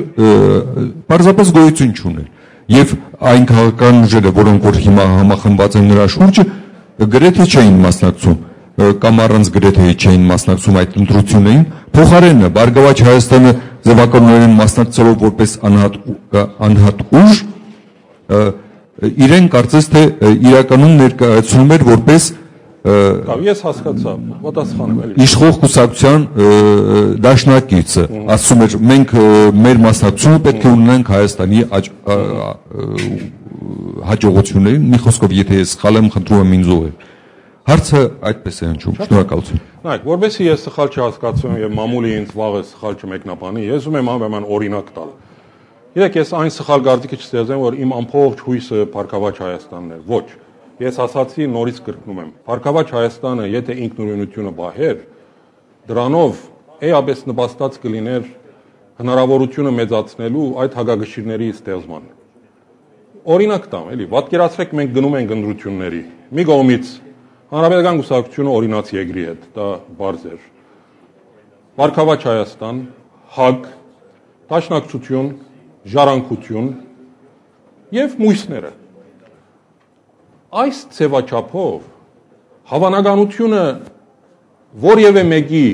պարզապես գոյություն չուներ։ Եվ այն քաղաքական ուժերը, որոնք որ հիմա համախմբված են նրա շուրջը, գրեթե չէին մասնակցում կամ առանց գրեթե չէին մասնակցում այդ ընտրություններին, փոխարենը Բարգավաճ Հայաստանը ձևականորեն մասնակցելով որպես անհատ ուժ, իրեն կարծես թե իրականում ներկայացնում էր որպես Ես հասկացա, պատասխանում եմ։ Իշխող կուսակցության դաշնակիցը ասում էր մենք մեր մասնակցությունը պետք է ունենանք Հայաստանի հաջողություններին, մի խոսքով եթե ես սխալ եմ, խնդրում եմ ինձ ուղղել։ Հարցը այդպես է հնչում։ Շնորհակալություն։ Նայեք, որովհետեւ ես սխալ չհասկացում եւ մամուլի ինձ վաղը սխալ չմեկնաբանի, ես ուզում եմ անպայման օրինակ տալ։ Գիտեք, ես այն սխալ գարտիկը չստեղծեմ, որ իմ ամբողջ հույսը Փառքավաճ Հայաստանն է։ Ոչ։ Ես ասացի, նորից կրկնում եմ։ Փառքավաճ Հայաստանը, եթե ինքնուրույնությունը բահեր, դրանով էապես նպաստած կլիներ հնարավորությունը մեծացնելու այդ հագագշիրների ստեղծման։ Օրինակ տամ, էլի, պատկերացրեք մենք գնում ենք ընտրությունների։ Մի կողմից Հանրապետական կուսակցությունը օրինաց Եգրի հետ, դա բարձ էր։ Փառքավաճ Հայաստան, ՀԱԿ, Դաշնակցություն, Ժառանգություն եւ մույսները։ Այս ցեվաչափով հավանականությունը որևէ մեկի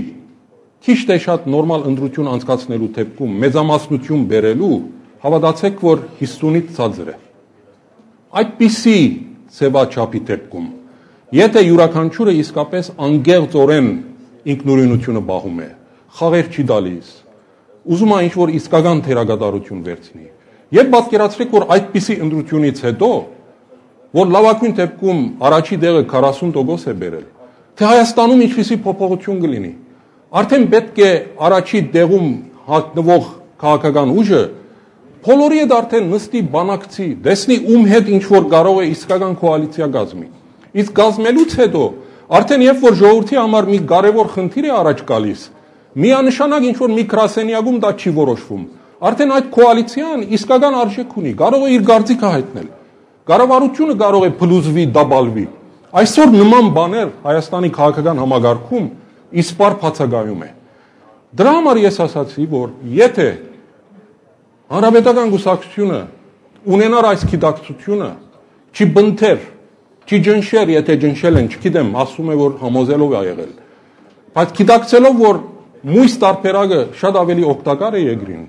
քիչ թե շատ նորմալ ընտրություն անցկացնելու դեպքում մեծամասնություն բերելու հավատացեք, որ 50-ից ցածր է։ Այդպիսի ցեվաչափի դեպքում, եթե յուրաքանչյուրը իսկապես անգեղծորեն ինքնուրույնությունը բախում է, խաղեր չի տալիս, ուզում է ինչ-որ իսկական թերագադարություն վերցնի, եւ պատկերացրեք, որ այդպիսի ընտրությունից հետո, որ լավագույն դեպքում առաջի դեղը 40% է բերել, թե Հայաստանում ինչպիսի փոփոխություն կլինի, արդեն պետք է առաջի դեղում հատնվող քաղաքական ուժը բոլորի հետ արդեն նստի բանակցի, տեսնի ում հետ ինչ-որ կարող է իսկական կոալիցիա կազմի։ Իսկ կազմելուց հետո, արդեն երբ որ ժողովրդի համար մի կարևոր խնդիր է առաջ գալիս, միանշանակ ինչ-որ մի գրասենյակում դա չի որոշվում։ Արդեն այդ կոալիցիան իսկական արժեք ունի, կարող է իր գործիքը հայտնել։ Կառավարությունը կարող է փլուզվի, դաբալվի։ Այսօր նման բաներ Հայաստանի քաղաքական համագարկում իսպար բացակայում է։ Դրա համար ես ասացի, որ եթե Հանրապետական կուսակցությունը ունենար այս գիտակցությունը, չի բնթեր, չի ջնշեր, եթե ջնշել են, չգիտեմ, ասում է, որ համոզելով է եղել։ Բայց գիտակցելով, որ մույս տարբերակը շատ ավելի օգտակար է Եգրին,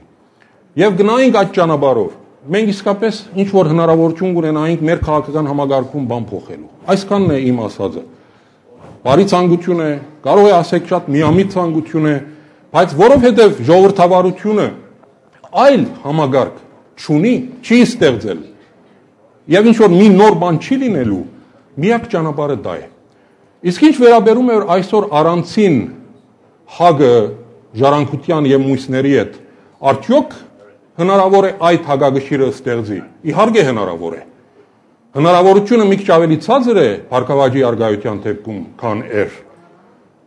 եւ գնայինք այդ ճանապարհով, մենք իսկապես ինչ որ հնարավորություն կունենայինք մեր քաղաքական համագարկում բան փոխելու։ Այսքանն է իմ ասածը։ Բարի ցանկություն է, կարող է ասեք շատ միամիտ ցանկություն է, բայց որովհետեւ ժողովրդավարությունը այլ համագարկ չունի, չի ստեղծել, եւ ինչ որ մի նոր բան չի լինելու, միակ ճանապարհը դա է։ Իսկ ինչ վերաբերում է այսօր առանցին ՀԱԳ-ը ժառանգության եւ մույսների հետ, արդյոք հնարավոր է այդ հագագշիրը ստեղծի։ Իհարկե հնարավոր է։ Հնարավորությունը մի քիչ ավելի ցածր է Փառքավաճի արգայության դեպքում, քան էր,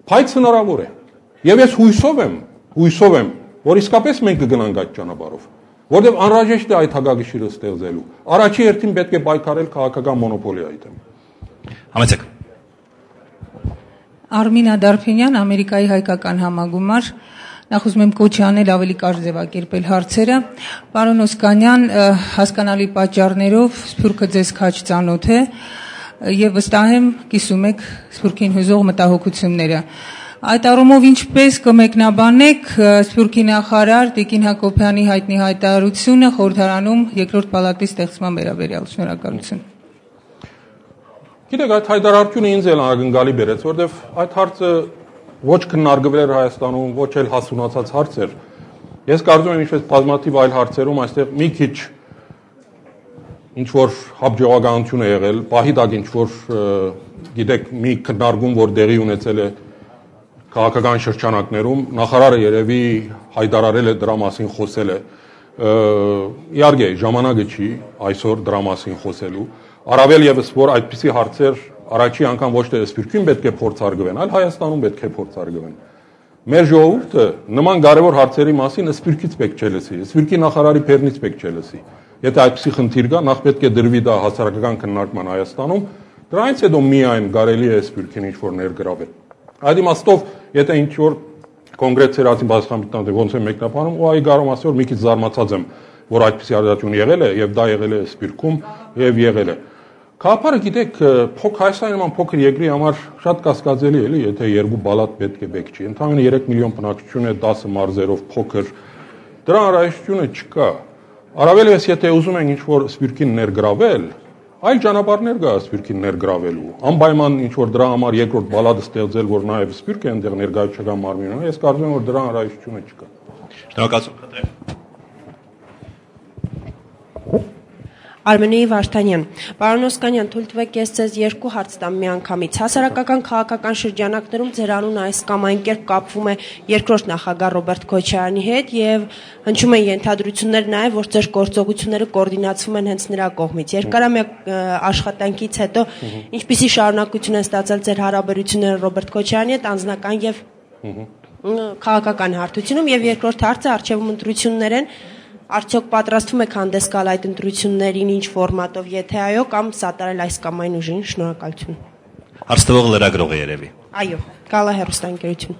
բայց հնարավոր է։ Եվ ես հույսով եմ, որ իսկապես մենք կգնանք այդ ճանապարհով, որտեղ անհրաժեշտ է այդ հագագշիրը ստեղծելու։ Առաջի հերթին պետք է պայքարել քաղաքական մոնոպոլիայի դեմ։ Համեցեք։ Արմին Ադարփինյան, Ամերիկայի հայկական համագումար, նախ ուզում եմ կոչ անել ավելի կարճ ձևակերպել հարցերը։ Պարոն Օսկանյան, հասկանալի պատճառներով Սփյուռքը ձեզ քաչ ծանոթ է եւ վստահ եմ կիսում եք Սփյուռքին հուզող մտահոգությունները։ Այդ առումով ինչպես կմեկնաբանեք Սփյուռքի նախարար Տիկին Հակոբյանի հայտնի հայտարարությունը խորհրդարանում երկրորդ պալատի ստեղծման վերաբերյալ։ Շնորհակալություն։ Գիտեք, այդ հայտարարությունը ինձ էլ ակնկալի բերեց, որովհետև այդ հարցը ոչ քննարկվել էր Հայաստանում, ոչ էլ հասունացած հարց էր։ Ես կարծում եմ, ինչպես բազմաթիվ այլ հարցերում, այստեղ մի քիչ ինչ որ հապճողականություն է եղել, պահի տակ ինչ որ գիտեք, մի քննարկում, որ դեղի ունեցել է քաղաքական շրջանակներում, նախարարը երևի հայտարարել է դրա մասին խոսել է։ Իհարկե, ժամանակը չի այսօր դրա մասին խոսելու։ Առավել եւս որ այդպիսի հարցեր առաջի անգամ ոչ թե Սփյուռքին պետք է փորձարկվեն, այլ Հայաստանում պետք է փորձարկվեն։ Մեր ժողովուրդը նման կարևոր հարցերի մասին Սփյուռքից պետք չէ լսի, Սփյուռքի նախարարի բեռնից պետք չէ լսի։ Եթե այդպիսի խնդիր կա, նախ պետք է դրվի դա հասարակական քննարկման Հայաստանում, դրանից հետո միայն կարելի է Սփյուռքին ինչ-որ ներգրավել։ Այդ իմաստով, եթե ինչ-որ կոնկրետ ցերացին բացահայտանք ոնց է մեկնաբանում, ու այ կարող ասել, որ մի քիչ զարմացած եմ, որ այդպիսի արդյունք եղել է եւ դա եղել է Սփյուռքում եւ եղել է։ Քաղաքը գիտեք, Հայաստանի նման փոքր երկրի համար շատ կասկածելի է, եթե երկու բալատ պետք է բեք չի։ Ընդհանրապես 3 միլիոն բնակչություն է, 10 մարզերով փոքր։ Դրա անհրաժեշտությունը չկա։ Առավել եւս եթե ուզում ենք ինչ-որ Սփյուռքին ներգրավել, այլ ճանապարհներ կա Սփյուռքին ներգրավելու։ Անպայման ինչ որ դրա համար երկրորդ բալադը ստեղծել, որ նաև Սփյուռքը այնտեղ ներկայացական մարմինն է, ես կարծում եմ, որ դրա անհրաժեշտությունը չկա։ Շնորհակալություն, խնդրեմ։ Արմենեի Վարդանյան, պարոն Օսկանյան, թույլ տվեք ես ձեզ երկու հարց տամ միանգամից։ Հասարակական քաղաքական շրջանակներում ձեր անունը այս կամ այն կերպ կապվում է երկրորդ նախագահ Ռոբերտ Քոչարյանի հետ եւ հնչում են ենթադրություններ նաեւ, որ ձեր գործողությունները կոորդինացվում են հենց նրա կողմից։ Երկարամյա աշխատանքից հետո ինչպիսի շարունակություն են ստացել ձեր հարաբերությունները Ռոբերտ Քոչարյանի հետ անձնական եւ քաղաքական հարթությունում եւ երկրորդ հարցը արխիվում ընտրություններ են Արդյոք պատրաստվում եք հանդես գալ այդ ընտրություններին ինչ ֆորմատով, եթե այո, կամ սատարել այս կամ այն ուժին, շնորհակալություն։ Հարց տվողը լրագրող է երևի։ Այո, Գալա հեռուստաընկերություն։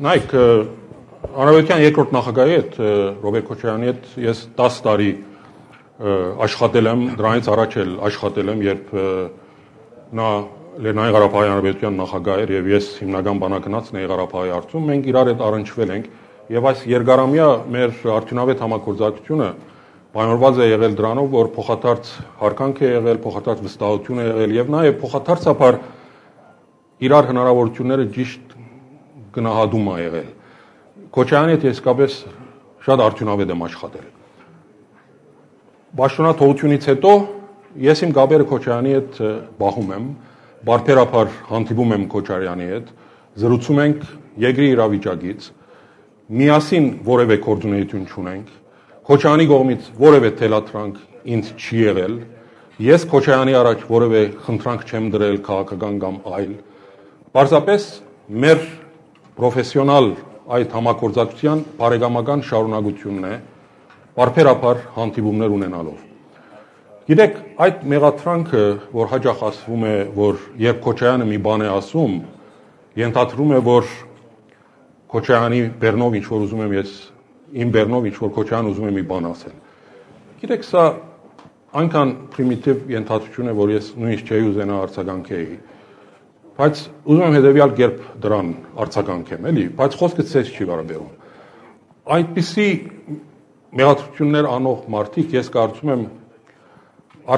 Նայեք, Հանրապետության երկրորդ նախագահի հետ, Ռոբերտ Քոչարյանի հետ ես 10 տարի աշխատել եմ, դրանից առաջ էլ աշխատել եմ, երբ նա Լեռնային Ղարաբաղի Հանրապետության նախագահ էր եւ ես հիմնական բանակնացն էի Ղարաբաղի հարցում, մենք իրար հետ առնչվել ենք Եվ այս երկարամյա մեր արդյունավետ համագործակցությունը պայմանավորված է եղել դրանով, որ փոխադարձ հարկանք է եղել, փոխադարձ վստահություն է եղել եւ նաեւ փոխադարձաբար իրար հնարավորությունները ճիշտ գնահատում է եղել։ Քոչարյանի հետ իսկապես շատ արդյունավետ եմ աշխատել։ Պաշտոնաթողությունից հետո ես իմ գաբերը Քոչարյանի հետ բախում եմ, բարբերաբար հանդիպում եմ Քոչարյանի հետ, զրուցում ենք երկրի իրավիճակից Միասին որևէ կոորդինացիա չունենք, Քոչարյանի կողմից որևէ թելատրանք ինձ չի եղել, ես Քոչարյանի առաջ որևէ խնդրանք չեմ դրել քաղաքական կամ այլ, պարզապես մեր պրոֆեսիոնալ այդ համագործակցության բարեկամական շարունակությունն է, բարբերաբար հանդիպումներ ունենալով։ Գիտեք, այդ մեղադրանքը, որ հաճախ ասվում է, որ երբ Քոչարյանը մի բան է ասում, ենթադրում է, որ Քոչարյանի բեռնով ինչ որ ուզում եմ ես իմ բեռնով ինչ որ Քոչարյան ուզում եմ մի բան ասել։ Գիտեք, սա այնքան պրիմիտիվ ենթադրություն է, որ ես նույնիսկ չէի ուզենա արձագանքեի։ Բայց ուզում եմ հետեւյալ կերպ դրան արձագանքեմ, էլի, բայց խոսքը ցես չի վերաբերում։ Այդպիսի մեղադրություններ անող մարդիկ ես կարծում եմ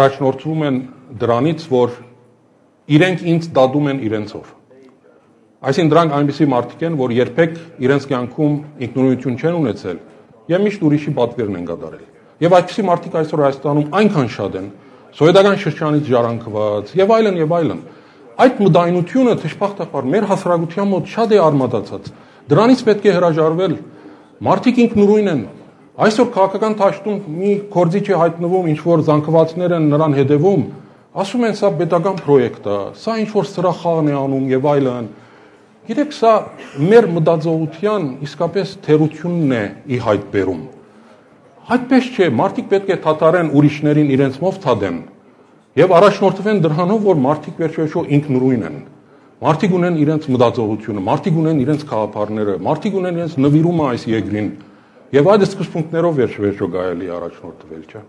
առաջնորդվում են դրանից, որ իրենք ինձ դատում են իրենցով։ Այսինքն դրանք այնպիսի մարդիկ են, որ երբեք իրենց կյանքում ինքնուրույնություն չեն ունեցել եւ միշտ ուրիշի պատվերն են կատարել։ Եվ այսպիսի մարդիկ այսօր Հայաստանում այնքան շատ են, սովետական շրջանից ժառանգված եւ այլն եւ այլն։ Այդ մտայնությունը դժբախտաբար մեր հասարակության մոտ շատ է արմատացած։ Դրանից պետք է հրաժարվել։ Մարդիկ ինքնուրույն են։ Այսօր քաղաքական դաշտում մի կորձիչ է հայտնվում, ինչ որ զանգվածներ են նրան հետևում, ասում են սա պետական պրոյեկտ է, սա ինչ որ սրախաղն է անում եւ այլն։ Գիտեք, սա մեր մտածողության իսկապես թերությունն է ի հայտ բերում։ Այդպես չէ, մարդիկ պետք է թաթարեն ուրիշներին իրենցմով թադեն եւ առաջնորդվեն դրանով, որ մարդիկ վերջո ինքնուրույն են։ Մարդիկ ունեն իրենց մտածողությունը, մարդիկ ունեն իրենց խաղապարները, մարդիկ ունեն իրենց նվիրումը այս երկրին եւ այդ սկզբունքներով վերջո գայելի առաջնորդվել, չէ՞։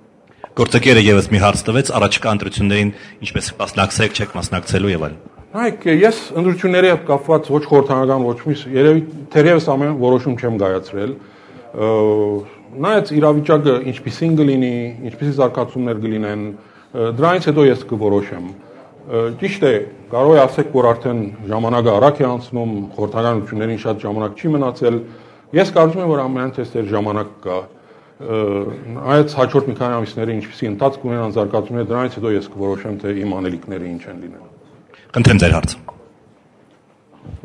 Գործակերը եւս մի հարց տվեց առաջկա ընտրություններին ինչպես մասնակցեք, չեք մասնակցելու եւ այլն։ Նայեք, ես ընտրությունների հետ կապված ոչ խորհրդանական ոչ մի երևի թերևս ամեն որոշում չեմ կայացրել։ Նայած իրավիճակը ինչպիսին կլինի, ինչպիսի զարգացումներ կլինեն, դրանից հետո ես կորոշեմ։ Ճիշտ է, կարող է ասեք, որ արդեն ժամանակը արագ է անցնում, խորհրդանական ընտրություններին շատ ժամանակ չի մնացել։ Ես կարծում եմ, որ ամենից այստեղ ժամանակ կա։ Այդ հաջորդ մի քանի ամիսների ինչպիսի ընթացք ունենան զարգացումները, դրանից հետո ես կորոշեմ, թե իմ անելիքները ինչ են լինելու։ Խնդրեմ ձեր հարցը։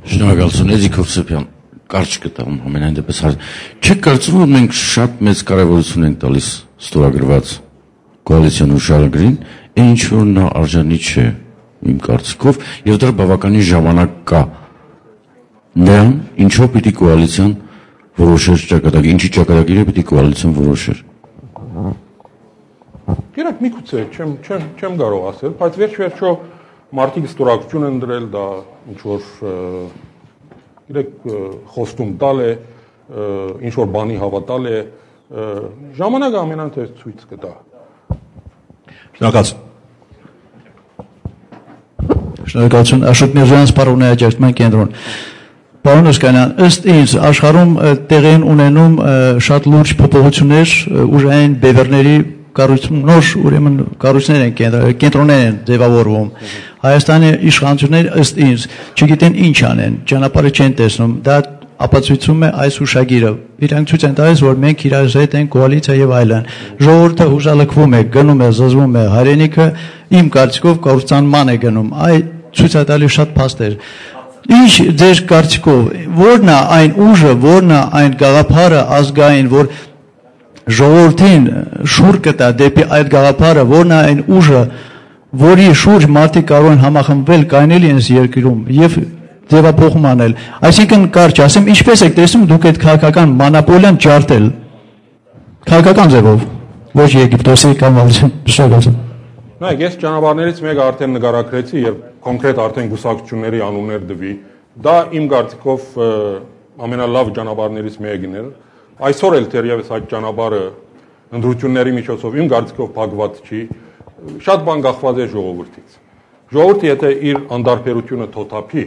Շնորհակալություն, Էդիկ Հովսեփյան, կարճ կտամ ամենայն դեպս հարց։ Չեք կարծում, որ մենք շատ մեծ կարևորություն ենք տալիս ստորագրված կոալիցիոն ուշադրին, ինչ որ նա արժանի չէ, իմ կարծիքով, եւ դրա բավականին ժամանակ կա։ Նրան ինչով պիտի կոալիցիան որոշեր ճակատագիր, ինչի ճակատագիրը պիտի կոալիցիան որոշեր։ Գիտեք, միգուցե չեմ կարող ասել, բայց վերջ-վերջո մարդիկ ստորագրություն են դրել, դա ինչ որ գիտեք խոստում տալ է, ինչ որ բանի հավատալ է, ժամանակը ամենայն ցույց կտա։ Շնորհակալություն։ Շնորհակալություն, Աշոտ Միրզոյան, Սպառողների աջակցության կենտրոն։ Պարոն Օսկանյան, ըստ ինձ աշխարհում տեղի են ունենում շատ լուրջ փոփոխություններ ուժային բևեռների նոր ուրեմն կառույցներ են կենտրոններ են ձևավորվում։ Հայաստանի իշխանությունները ըստ ինձ չգիտեն ինչ անեն, ճանապարհը չեն տեսնում։ Դա ապացույցում է այս հուշագիրը։ Իրանք ցույց են տալիս, որ մենք իրար հետ ենք կոալիցիա եւ այլն։ Ժողովուրդը հուզալքվում է, գնում է, զզվում է, հայրենիքը իմ կարծիքով կորցանման է գնում։ Այ ցույց է տալիս շատ փաստեր։ Ինչ ձեր կարծիքով որն է այն ուժը, որն է այն գաղափարը ազգային, որ ժողովրդին շուռ կտա դեպի այդ գաղափարը, որն է այն ուժը, որի շուրջ մարդիկ կարող են համախմբվել, կայնել իրենց երկրում եւ ձևափոխում անել։ Այսինքն կարճ ասեմ, ինչպես եք տեսնում դուք այդ քաղաքական մոնոպոլիան ջարդել քաղաքական ձևով, ոչ Եգիպտոսի կամ շրջակայքում։ Նայեք, ես ճանապարհներից մեկը արդեն նկարագրեցի, երբ կոնկրետ արդեն գուսակցությունների անուններ դվի, դա իմ կարծիքով ամենալավ ճանապարհներից մեկն էր։ Այսօր էլ թերևս այդ ճանապարհը ընդրությունների միջոցով իմ կարծիքով փակված չի, շատ բան գախված է ժողովրդից։ Ժողովուրդը եթե իր անդարբերությունը թոթափի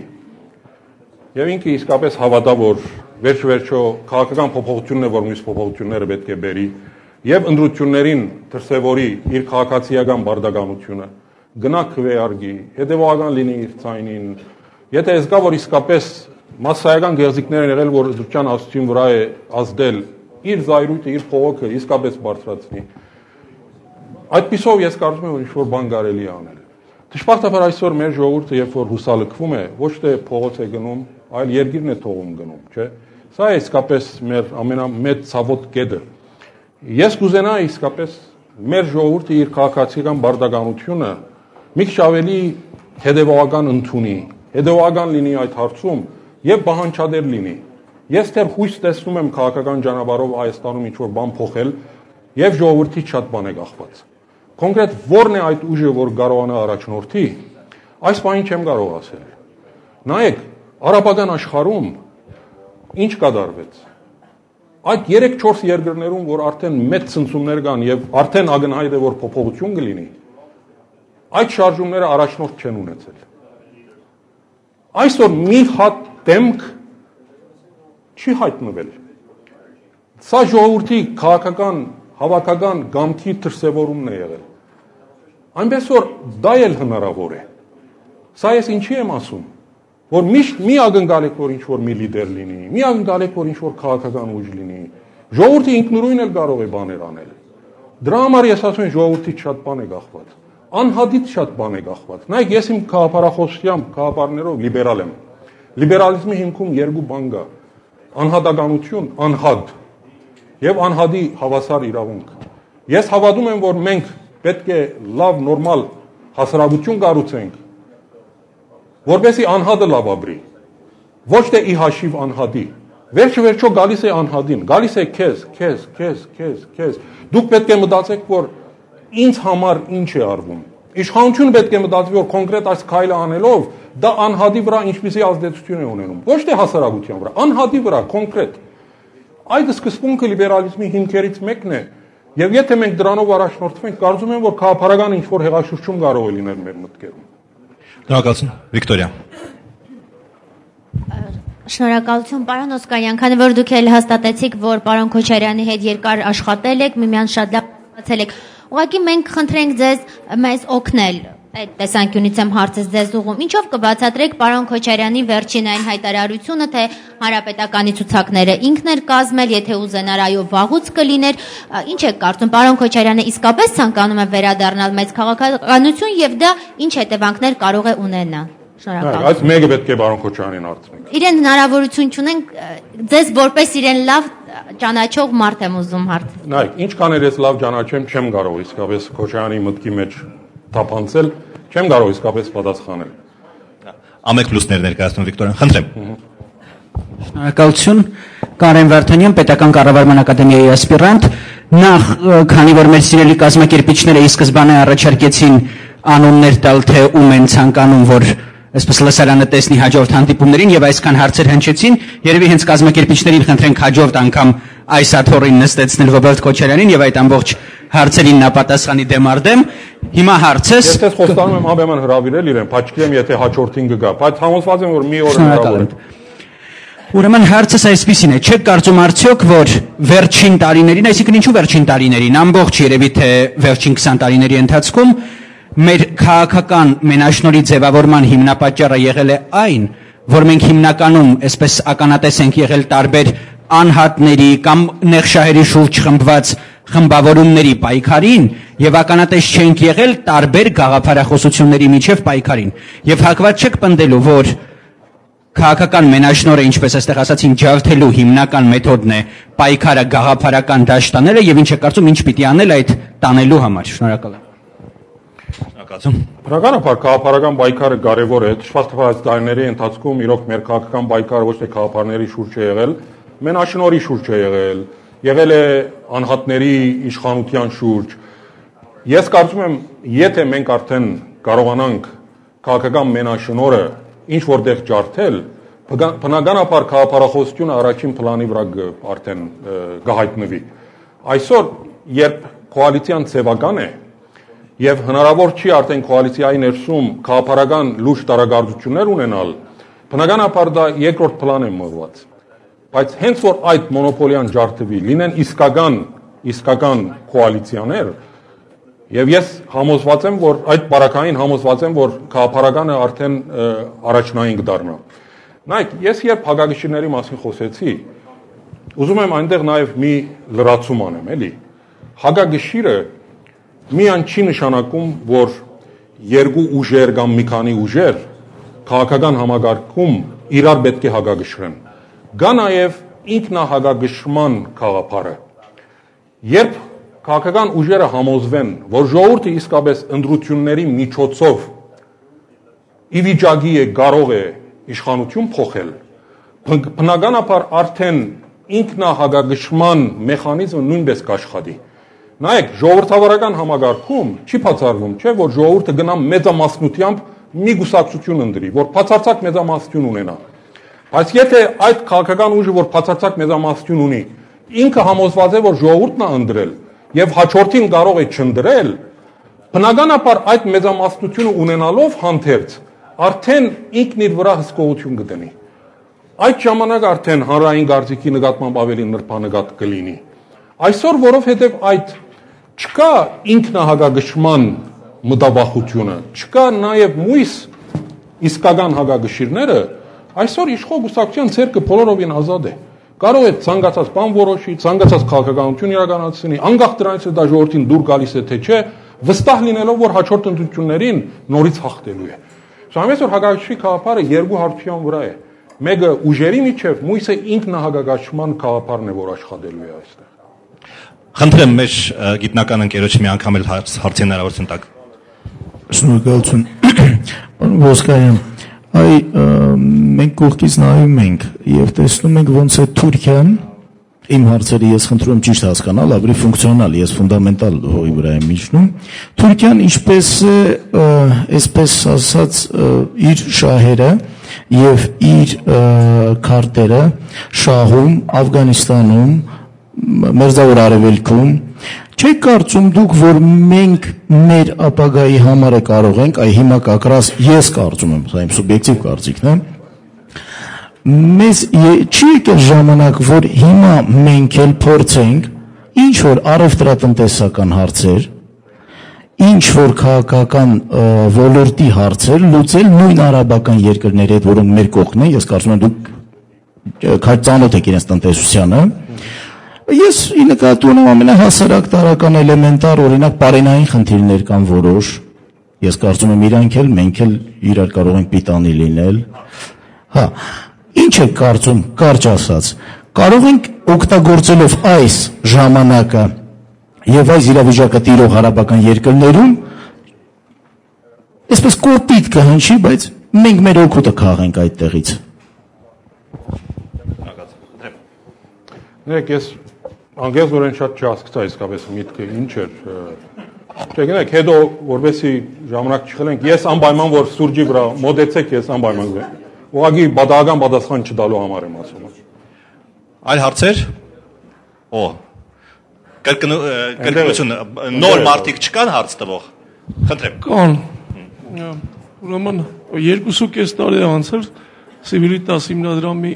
եւ ինքը իսկապես հավատա, որ վերջ-վերջո քաղաքական փոփոխությունն է, որ մյուս փոփոխությունները պետք է բերի եւ ընդրություններին դրսեւորի իր քաղաքացիական բարդականությունը, գնա քվեարկի, հետեւողական լինի իր ցայնին, եթե զգա, որ իսկապես մասսայական գեղձիկներ են եղել, որ դրության ասոցիացիոն վրա է ազդել, իր զայրույթը, իր փողոքը իսկապես բարձրացնի։ Այդպիսով ես կարծում եմ, որ ինչ-որ բան կարելի է անել։ Դժբախտաբար այսօր մեր ժողովուրդը, երբ որ հուսալքվում է, ոչ թե փողոց է գնում, այլ երկիրն է թողում գնում, չէ՞։ Սա է իսկապես մեր ամենամեծ ցավոտ կետը։ Ես կուզենայի իսկապես մեր ժողովուրդը իր քաղաքացիական բարդականությունը մի քիչ ավելի հետևողական ընդունի, հետևողական լինի այդ հարցում եւ բանջարդեր լինի։ Ես դեռ հույս տեսնում եմ քաղաքական ճանապարհով Հայաստանում ինչ-որ բան փոխել եւ ժողովրդի շատ բան է գախված։ Կոնկրետ ո՞րն է այդ ուժը, որ կարողանա առաջնորդի, այս բանին չեմ կարող ասել։ Նայեք, արաբական աշխարհում ինչ կատարվեց։ Այդ 3-4 երկրներում, որ արդեն մեծ ցնցումներ կան եւ արդեն ակնհայտ է, որ փոփոխություն կլինի, այդ շարժումները առաջնորդ չեն ունեցել։ Այսօր մի հատ դեմք չի հայտնվել։ Սա ժողովրդի քաղաքական, հավաքական գամքի դրսևորումն է եղել։ Այնպես որ դա էլ հնարավոր է։ Սա ես ինչի եմ ասում, որ միշտ մի ակնկալեք, որ ինչ-որ մի լիդեր լինի, մի ակնկալեք, որ ինչ-որ քաղաքական ուժ լինի։ Ժողովուրդը ինքնուրույն էլ կարող է բաներ անել։ Դրա համար ես ասում եմ, ժողովրդից շատ բան է գախված։ Անհադից շատ բան է գախված։ Նայեք, ես իմ քաղաքապարախոսությամբ, քաղաքապարներով լիբերալ եմ։ Լիբերալիզմի հիմքում երկու բան կա. անհատականություն, անհատ եւ անհատի հավասար իրավունք։ Ես հավատում եմ, որ մենք պետք է լավ, նորմալ հասարակություն կառուցենք, որպեսզի անհատը լավ ապրի, ոչ թե ի հաշիվ անհատի։ Վերջը գալիս է անհատին, գալիս է քեզ։ Դուք պետք է մտածեք, որ ինձ համար ինչ է արվում։ Իշխանությունը պետք է մտածի, որ կոնկրետ այս քայլը անելով դա անհատի վրա ինչպիսի ազդեցություն է ունենում, ոչ թե հասարակության վրա, անհատի վրա կոնկրետ։ Այդ սկզբունքը լիբերալիզմի հիմքերից մեկն է, եւ եթե մենք դրանով առաջնորդվենք, կարծում եմ, որ քաղաքական ինչ-որ հեղաշրջում կարող է լինել մեր մտքերում։ Շնորհակալություն, Վիկտորիա։ Շնորհակալություն, պարոն Օսկանյան, քանի որ դուք էլ հաստատեցիք, որ պարոն Քոչարյանի հետ երկար աշխատել եք, միմյանց շատ լավ հասկացել եք։ Ուղղակի մենք խնդրենք ձեզ մեզ օգնել այդ տեսանկյունից եմ հարցս ձեզ ուղղում։ Ինչով կբացատրեք պարոն Քոչարյանի վերջին այն հայտարարությունը, թե հանրապետականի ցուցակները ինքն էր կազմել, եթե ուզենար այո վաղուց կլիներ։ Ինչ եք կարծում, պարոն Քոչարյանը իսկապես ցանկանում է վերադառնալ մեծ քաղաքականություն եւ դա ինչ հետևանքներ կարող է ունենալ։ Շնորհակալ։ Այս մեկը պետք է պարոն Քոչարյանին հարցնենք։ Իրեն հնարավորություն չունենք, ձեզ որպես իրեն լավ ճանաչող մարդ եմ ուզում հարցնել։ Նայեք, ինչքան էլ ես լավ ճանաչեմ, չեմ կարող իսկապես Քոչարյանի մտքի մեջ թափանցել, չեմ կարող իսկապես պատասխանել։ Ամեկ պլյուսներ ներկայացնում Վիկտորյան, խնդրեմ։ Շնորհակալություն, Կարեն Վարդանյան, Պետական կառավարման ակադեմիայի ասպիրանտ։ Նախ, քանի որ մեր սիրելի կազմակերպիչները ի սկզբանե առաջարկեցին անուններ տալ, թե ում են ցանկանում, որ այսպես լսարանը տեսնի հաջորդ հանդիպումներին եւ այսքան հարցեր հնչեցին, երևի հենց կազմակերպիչներին խնդրենք հաջորդ անգամ այս աթոռին նստեցնել Ռոբերտ Քոչարյանին եւ այդ ամբողջ հարցերին նա պատասխանի դեմ առ դեմ։ Հիմա հարցս Ես խոստանում եմ ամենայն հրավիրել իրեն, փաչկեմ, եթե հաջորդին կգա, բայց համոզված եմ, որ մի օր հնարավոր է։ Ուրեմն հարցս այսպեսին է, չեք կարծում արդյոք, որ վերջին տարիներին, այսինքն ինչու վերջին տարիներին, ամբողջ երևի թե վերջին 20 տարիների ընթացքում մեր քաղաքական մենաշնորհի ձևավորման հիմնապատճառը եղել է այն, որ մենք հիմնականում այսպես ականատես ենք եղել տարբեր անհատների կամ նեղշահերի շուրջ խմբված խմբավորումների պայքարին եւ ականատես չենք եղել տարբեր գաղափարախոսությունների միջև պայքարին եւ հակված չեք պնդելու, որ քաղաքական մենաշնորհը, ինչպես այստեղ ասացին, ջարդելու հիմնական մեթոդն է պայքարը գաղափարական դաշտ տանելը եւ ինչ է կարծում ինչ պիտի անել այդ տանելու համար։ Շնորհակալ եմ։ Բնականաբար քաղաքական պայքարը կարևոր է, ճշմարտ տարիների ընթացքում իրոք մեր քաղաքական պայքարը ոչ թե քաղաքարների շուրջ է եղել, մենաշնորհի շուրջ է եղել է անհատների իշխանության շուրջ։ Ես կարծում եմ, եթե մենք արդեն կարողանանք քաղաքական մենաշնորհը ինչ որտեղ ջարդել, բնականաբար քաղաքախոսությունը առաջին պլանի վրա արդեն կհայտնվի։ Այսօր, երբ կոալիցիան ցևական է, եւ հնարավոր չի արդեն կոալիցիայի ներսում քաղաքական լուրջ տարագործություններ ունենալ, բնականաբար դա երկրորդ պլան է մղված։ Բայց հենց որ այդ մոնոպոլիան ջարդվի, լինեն իսկական կոալիցիաներ, եւ ես համոզված եմ, որ այդ բարակային համոզված եմ, որ քաղաքականը արդեն առաջնային կդառնա։ Նայեք, ես երբ հագագիշիրների մասին խոսեցի, ուզում եմ այնտեղ նաեւ մի լրացում անեմ, էլի։ Հագագիշիրը միայն չի նշանակում, որ երկու ուժեր կամ մի քանի ուժեր քաղաքական համագարկում իրար պետք է հագագշրեն։ Գա նաև ինքնահագագշրման գաղափարը։ Երբ քաղաքական ուժերը համոզվեն, որ ժողովուրդը իսկապես ընտրությունների միջոցով ի վիճակի է կարող է իշխանություն փոխել, բնականաբար արդեն ինքնահագագշրման մեխանիզմը նույնպես կաշխատի։ Նայեք, ժողովրդավարական համագարկում չի բացառվում, չէ, որ ժողովուրդը գնա մեծամասնությամբ մի գուսակցություն ընտրի, որ բացարձակ մեծամասնություն ունենա։ Բայց եթե այդ քաղաքական ուժը, որ բացարձակ մեծամասնություն ունի, ինքը համոզված է, որ ժողովուրդն է ընտրել եւ հաջորդին կարող է չընտրել, բնականաբար այդ մեծամասնությունը ունենալով հանդերձ արդեն ինքն իր վրա հսկողություն կդնի։ Այդ ժամանակ արդեն հանրային կարծիքի նկատմամբ ավելի նրբանգատ կլինի։ Այսօր, որովհետև այդ չկա ինքնահագագշրման մտավախությունը, չկա նաև մույս իսկական հագագշիրները, այսօր իշխող կուսակցության ցերկը բոլորովին ազատ է։ Կարող է ցանկացած բան որոշի, ցանկացած քաղաքականություն իրականացնի, անկախ դրանից դա ժողովրդին դուր գալիս է թե չէ, վստահ լինելով, որ հաջորդ ընտրություններին նորից հաղթելու է։ Սա որ հագագշրի գաղափարը երկու հարթության վրա է։ Մեկը ուժերի միջև, մյուսը ինքնահագագաշման գաղափարն է, որ աշխատելու է այստեղ։ Խնդրեմ մեր գիտնական ընկերոջ մի անգամ էլ հարցի հնարավորություն տակ։ Շնորհակալություն։ Պարոն Ոսկանյան, մենք կողքից նայում ենք եւ տեսնում ենք ոնց է Թուրքիան, իմ հարցերը ես խնդրում եմ ճիշտ հասկանալ, ավելի ֆունկցիոնալ, ես ֆունդամենտալ հողի վրա եմ իջնում։ Թուրքիան ինչպես է, այսպես ասած, իր շահերը եւ իր քարտերը շահում Աֆղանիստանում, Մերձավոր Արևելքում, չեք կարծում դուք, որ մենք մեր ապագայի համար կարող ենք, հիմա կակրաս ես կարծում եմ, սա իմ սուբյեկտիվ կարծիքն է, մեզ չի եկել ժամանակ, որ հիմա մենք էլ փորձենք ինչ որ առևտրատնտեսական հարցեր, ինչ որ քաղաքական ոլորտի հարցեր լուծել նույն արաբական երկրների հետ, որոնք մեր կողքն են, ես կարծում եմ դուք ծանոթ եք իրենց տնտեսությանը։ Ես ի նկատի ունեմ ամենահասարակ տարական էլեմենտար, օրինակ պարենային խնդիրներ կան որոշ, ես կարծում եմ իրանք էլ, մենք էլ իրար կարող ենք պիտանի լինել։ Հա, ինչ եք կարծում, կարճ ասած, կարող ենք օգտագործելով այս ժամանակը եւ այս իրավիճակը տիրող արաբական երկրներում, այսպես կոպիտ կհնչի, բայց մենք մեր օգուտը քաղենք այդտեղից։ Նայեք, ես անգլիազորեն շատ չհասկացա իսկապես միտքը ինչ էր։ Չգիտեք, հետո որովհետեւ ժամանակ չխլենք, ես անպայման որ սուրճի վրա մոդեցեք, ես անպայման ուղղակի բադական պատասխան չտալու համար եմ ասում։ Այլ հարցեր։ Օ։ Կրկնություն, նոր մարտիկ չկան հարց տվող։ Խնդրեմ։ Կան։ Ուրեմն 2.5 տարի անց էր Civitas հիմնադրամի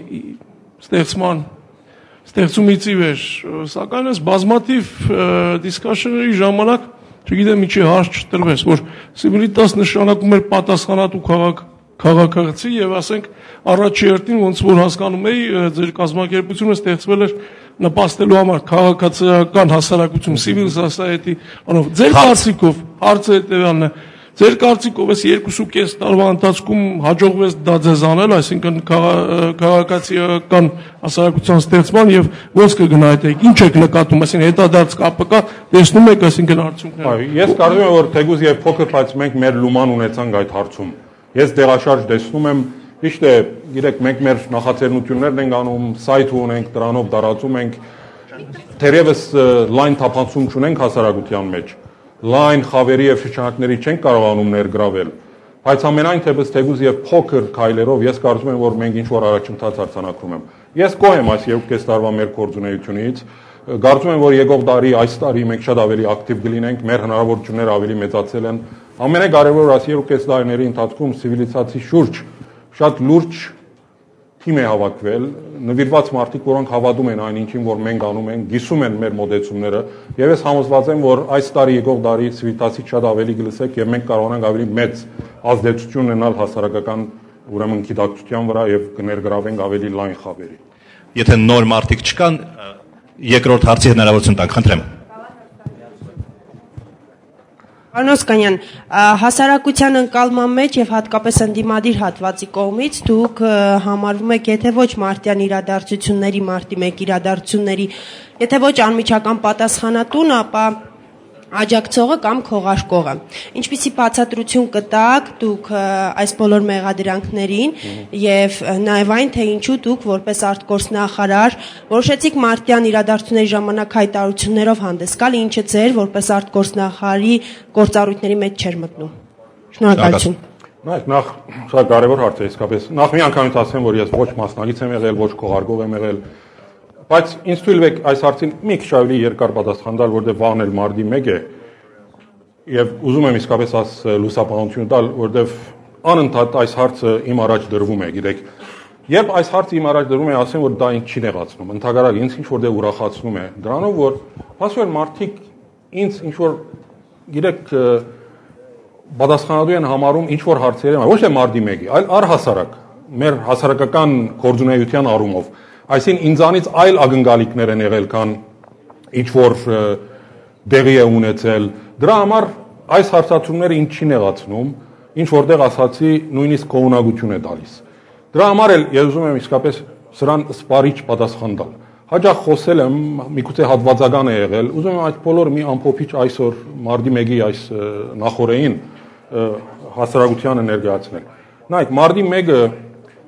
ստեղծումից ի վեր, սակայն այս բազմաթիվ դիսկաշնների ժամանակ չգիտեմ ինչի հարց չտրվեց, որ civility-ս նշանակում էր պատասխանատու քաղաքացի եւ ասենք առաջի հերթին ոնց որ հասկանում էի ձեր կազմակերպությունը ստեղծվել էր նպաստելու համար քաղաքացիական հասարակություն civil society անով ձեր կարծիքով հարցը հետեւյալն է ձեր կարծիքով այս 2.5 տարվա ընթացքում հաջողվեց դա ձեզ անել, այսինքն քաղաքացիական հասարակության ստեղծման եւ ոնց կգնահայտ եք, ինչ եք նկատում, այսինքն հետադարձ կապը կա, տեսնում եք, այսինքն արդյունքները։ Ես կարծում եմ, որ թեկուզ եւ փոքր, բայց մենք մեր լուման ունեցանք այդ հարցում։ Ես դեղաշարժ տեսնում եմ, ճիշտ է, գիտեք, մենք մեր նախաձեռնություններն ենք անում, սայթ ունենք, դրանով տարածում ենք, թերևս լայն թափանցում չունենք հասարակության մեջ։ Լայն խավերի եւ շրջանակների չենք կարողանում ներգրավել, բայց ամենայն թեպս թեկուզ եւ փոքր քայլերով ես կարծում եմ, որ մենք ինչ որ առաջընթաց արձանագրում եմ։ Ես գոհ եմ այս 2.5 տարվա մեր կորձունեությունից, կարծում եմ, որ եկող տարի, այս տարի մենք շատ ավելի ակտիվ կլինենք, մեր հնարավորությունները ավելի մեծացել են։ Ամենակարևորը այս 2.5 տարիների ընթացքում civilization շուրջ շատ լուրջ թիմ է հավաքվել, նվիրված մարդիկ, որոնք հավատում են այն ինչին, որ մենք անում ենք, գիսում են մեր մոդեցումները, եւ ես համոզված եմ, որ այս տարի եկող տարի civility շատ ավելի գլսեք եւ մենք կարողանանք ավելի մեծ ազդեցություն ունենալ հասարակական ուրեմն գիտակցության վրա եւ կներգրավենք ավելի լայն խավերի։ Եթե նոր մարդիկ չկան, երկրորդ հարցի հնարավորություն տանք, խնդրեմ։ Պարոն Օսկանյան, հասարակության ընկալման մեջ եւ հատկապես ընդդիմադիր հատվածի կողմից դուք համարվում եք եթե ոչ մարտյան իրադարձությունների, մարտի 1 իրադարձությունների, եթե ոչ անմիջական պատասխանատուն, ապա աջակցողը կամ քողարկողը։ Ինչպիսի բացատրություն կտաք դուք այս բոլոր մեղադրանքներին եւ նաեւ այն թե ինչու դուք որպես արտգործնախարար որոշեցիք մարտյան իրադարձությունների ժամանակ հայտարարություններով հանդես գալ, ինչը ձեր որպես արտգործնախարարի գործառույթների մեջ չէր մտնում։ Շնորհակալություն։ Նայեք, նախ շատ կարևոր հարց է իսկապես։ Նախ մի անգամից ասեմ, որ ես ոչ մասնակից եմ եղել, ոչ քողարկող եմ եղել, բայց ինձ թույլ եք այս հարցին մի քիչ ավելի երկար պատասխան տալ, որտեղ վաղն էլ մարտի 1 է, եւ ուզում եմ իսկապես աս լուսապանություն տալ, որտեղ անընդհատ այս հարցը իմ առաջ դրվում է, գիտեք։ Երբ այս հարցը իմ առաջ դրվում է, ասեմ, որ դա ինձ չի նեղացնում, ընդհակառակ ինձ ինչ որտեղ ուրախացնում է, դրանով որ ասում են մարդիկ ինձ ինչ որ գիտեք պատասխանատու են համարում ինչ որ հարցերի, ոչ թե մարտի 1-ի, այլ առհասարակ մեր հասարակական կորձունեության առումով, այսինքն ինձանից այլ ակնկալիքներ են եղել, քան ինչ որ դեղի է ունեցել։ Դրա համար այս հարցադրումները ինձ չի նեղացնում, ինչ որտեղ ասացի, նույնիսկ կողունակություն է տալիս։ Դրա համար էլ ես ուզում եմ իսկապես սրան սպառիչ պատասխան տալ։ Հաճախ խոսել եմ, միգուցե հատվածական է եղել, ուզում եմ այդ բոլորը մի ամփոփիչ այսօր մարտի 1-ի այս նախօրեին հասարակությանը ներկայացնել։ Նայեք, մարտի 1-ը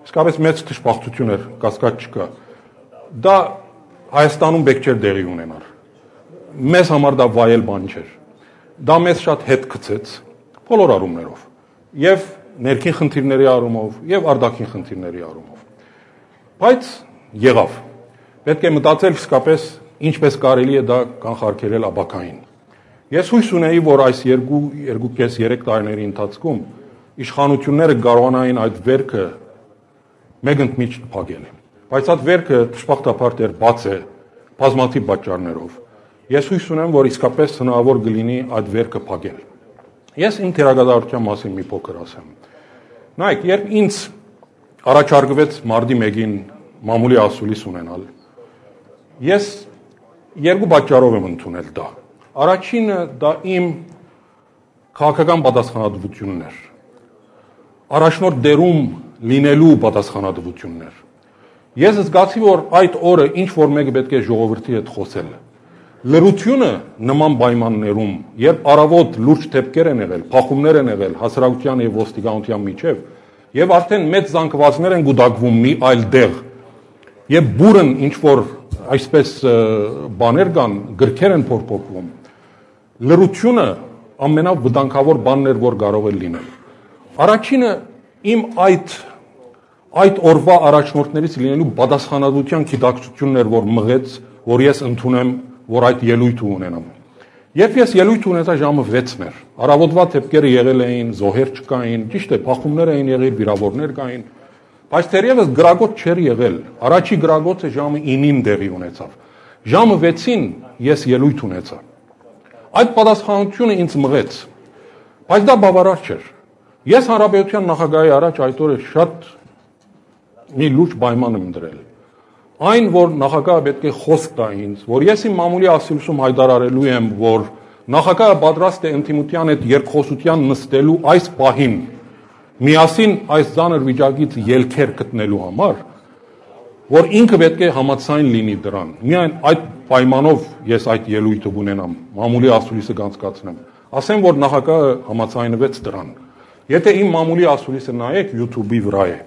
իսկապես մեծ թշպախտություն էր, կասկած չկա։ Դա Հայաստանում պետք չէր տեղի ունենար։ Մեզ համար դա վայել բան չէր։ Դա մեզ շատ հետ գցեց բոլոր առումներով, եւ ներքին խնդիրների առումով, եւ արտաքին խնդիրների առումով։ Բայց եղավ։ Պետք է մտածել իսկապես ինչպես կարելի է դա կանխարգելել ապակային։ Ես հույս ունեի, որ այս 2.5-3 տարիների ընթացքում իշխանությունները կարողանային այդ վերքը մեգընթմիջ փակել։ Բայց այդ վերքը դժբախտաբար դեռ բաց է բազմաթիվ պատճառներով։ Ես հույս ունեմ, որ իսկապես հնարավոր կլինի այդ վերքը փակել։ Ես իմ թերագադարության մասին մի փոքր ասեմ։ Նայեք, երբ ինձ առաջարկվեց մարտի 1-ին մամուլի ասուլիս ունենալ, ես երկու պատճառով եմ ընդունել դա։ Առաջինը դա իմ քաղաքական պատասխանատվությունն էր։ Առաջնորդ դերում լինելու պատասխանատվությունն էր։ Ես զգացի, որ այդ օրը ինչ որ մեկը պետք է ժողովրդի հետ խոսել։ Լրությունը նման պայմաններում, երբ առավոտ լուրջ դեպքեր են եղել, փախումներ են եղել հասարակության եւ ոստիկանության միջև, եւ արդեն մեծ զանգվածներ են գուտակվում մի այլ դեղ, եւ բուրըն ինչ որ այսպես բաներ կան, գրքեր են փոփոխվում։ Լրությունը ամենավտանգավոր բանն էր, որ կարող է լինել։ Առաջինը իմ այդ օրվա առաջնորդներից լինելու պատասխանատվության գիտակցությունն էր, որ մղեց, որ ես ընդունեմ, որ այդ ելույթը ունենամ։ Երբ ես ելույթ ունեցա ժամը 6-ն էր, առավոտվա դեպքերը եղել էին, զոհեր չկային, ճիշտ է, փախումներ էին եղել, վիրավորներ կային, Բայց թերևս գրագոց չէր եղել։ Առաջի գրագոցը ժամը 9-ին տեղի ունեցավ։ Ժամը 6-ին ես ելույթ ունեցա։ Այդ պատասխանատվությունը ինձ մղեց։ Բայց դա բավարար չէր։ Ես Հանրապետության նախագահի առաջ այդ օրը շատ մի լուրջ պայման եմ դրել։ Այն, որ նախագահը պետք է խոսք տա ինձ, որ ես իմ մամուլի ասիլսում հայտարարելու եմ, որ նախագահը պատրաստ է ընդդիմության հետ երկխոսության նստելու այս պահին, միասին այս ծանր վիճակից ելքեր գտնելու համար, որ ինքը պետք է համաձայն լինի դրան։ Միայն այդ պայմանով ես այդ ելույթը ունենամ, մամուլի ասուլիսը կանցկացնեմ։ Ասեմ, որ նախագահը համաձայնվեց դրան։ Եթե իմ մամուլի ասուլիսը նայեք YouTube-ի վրա է,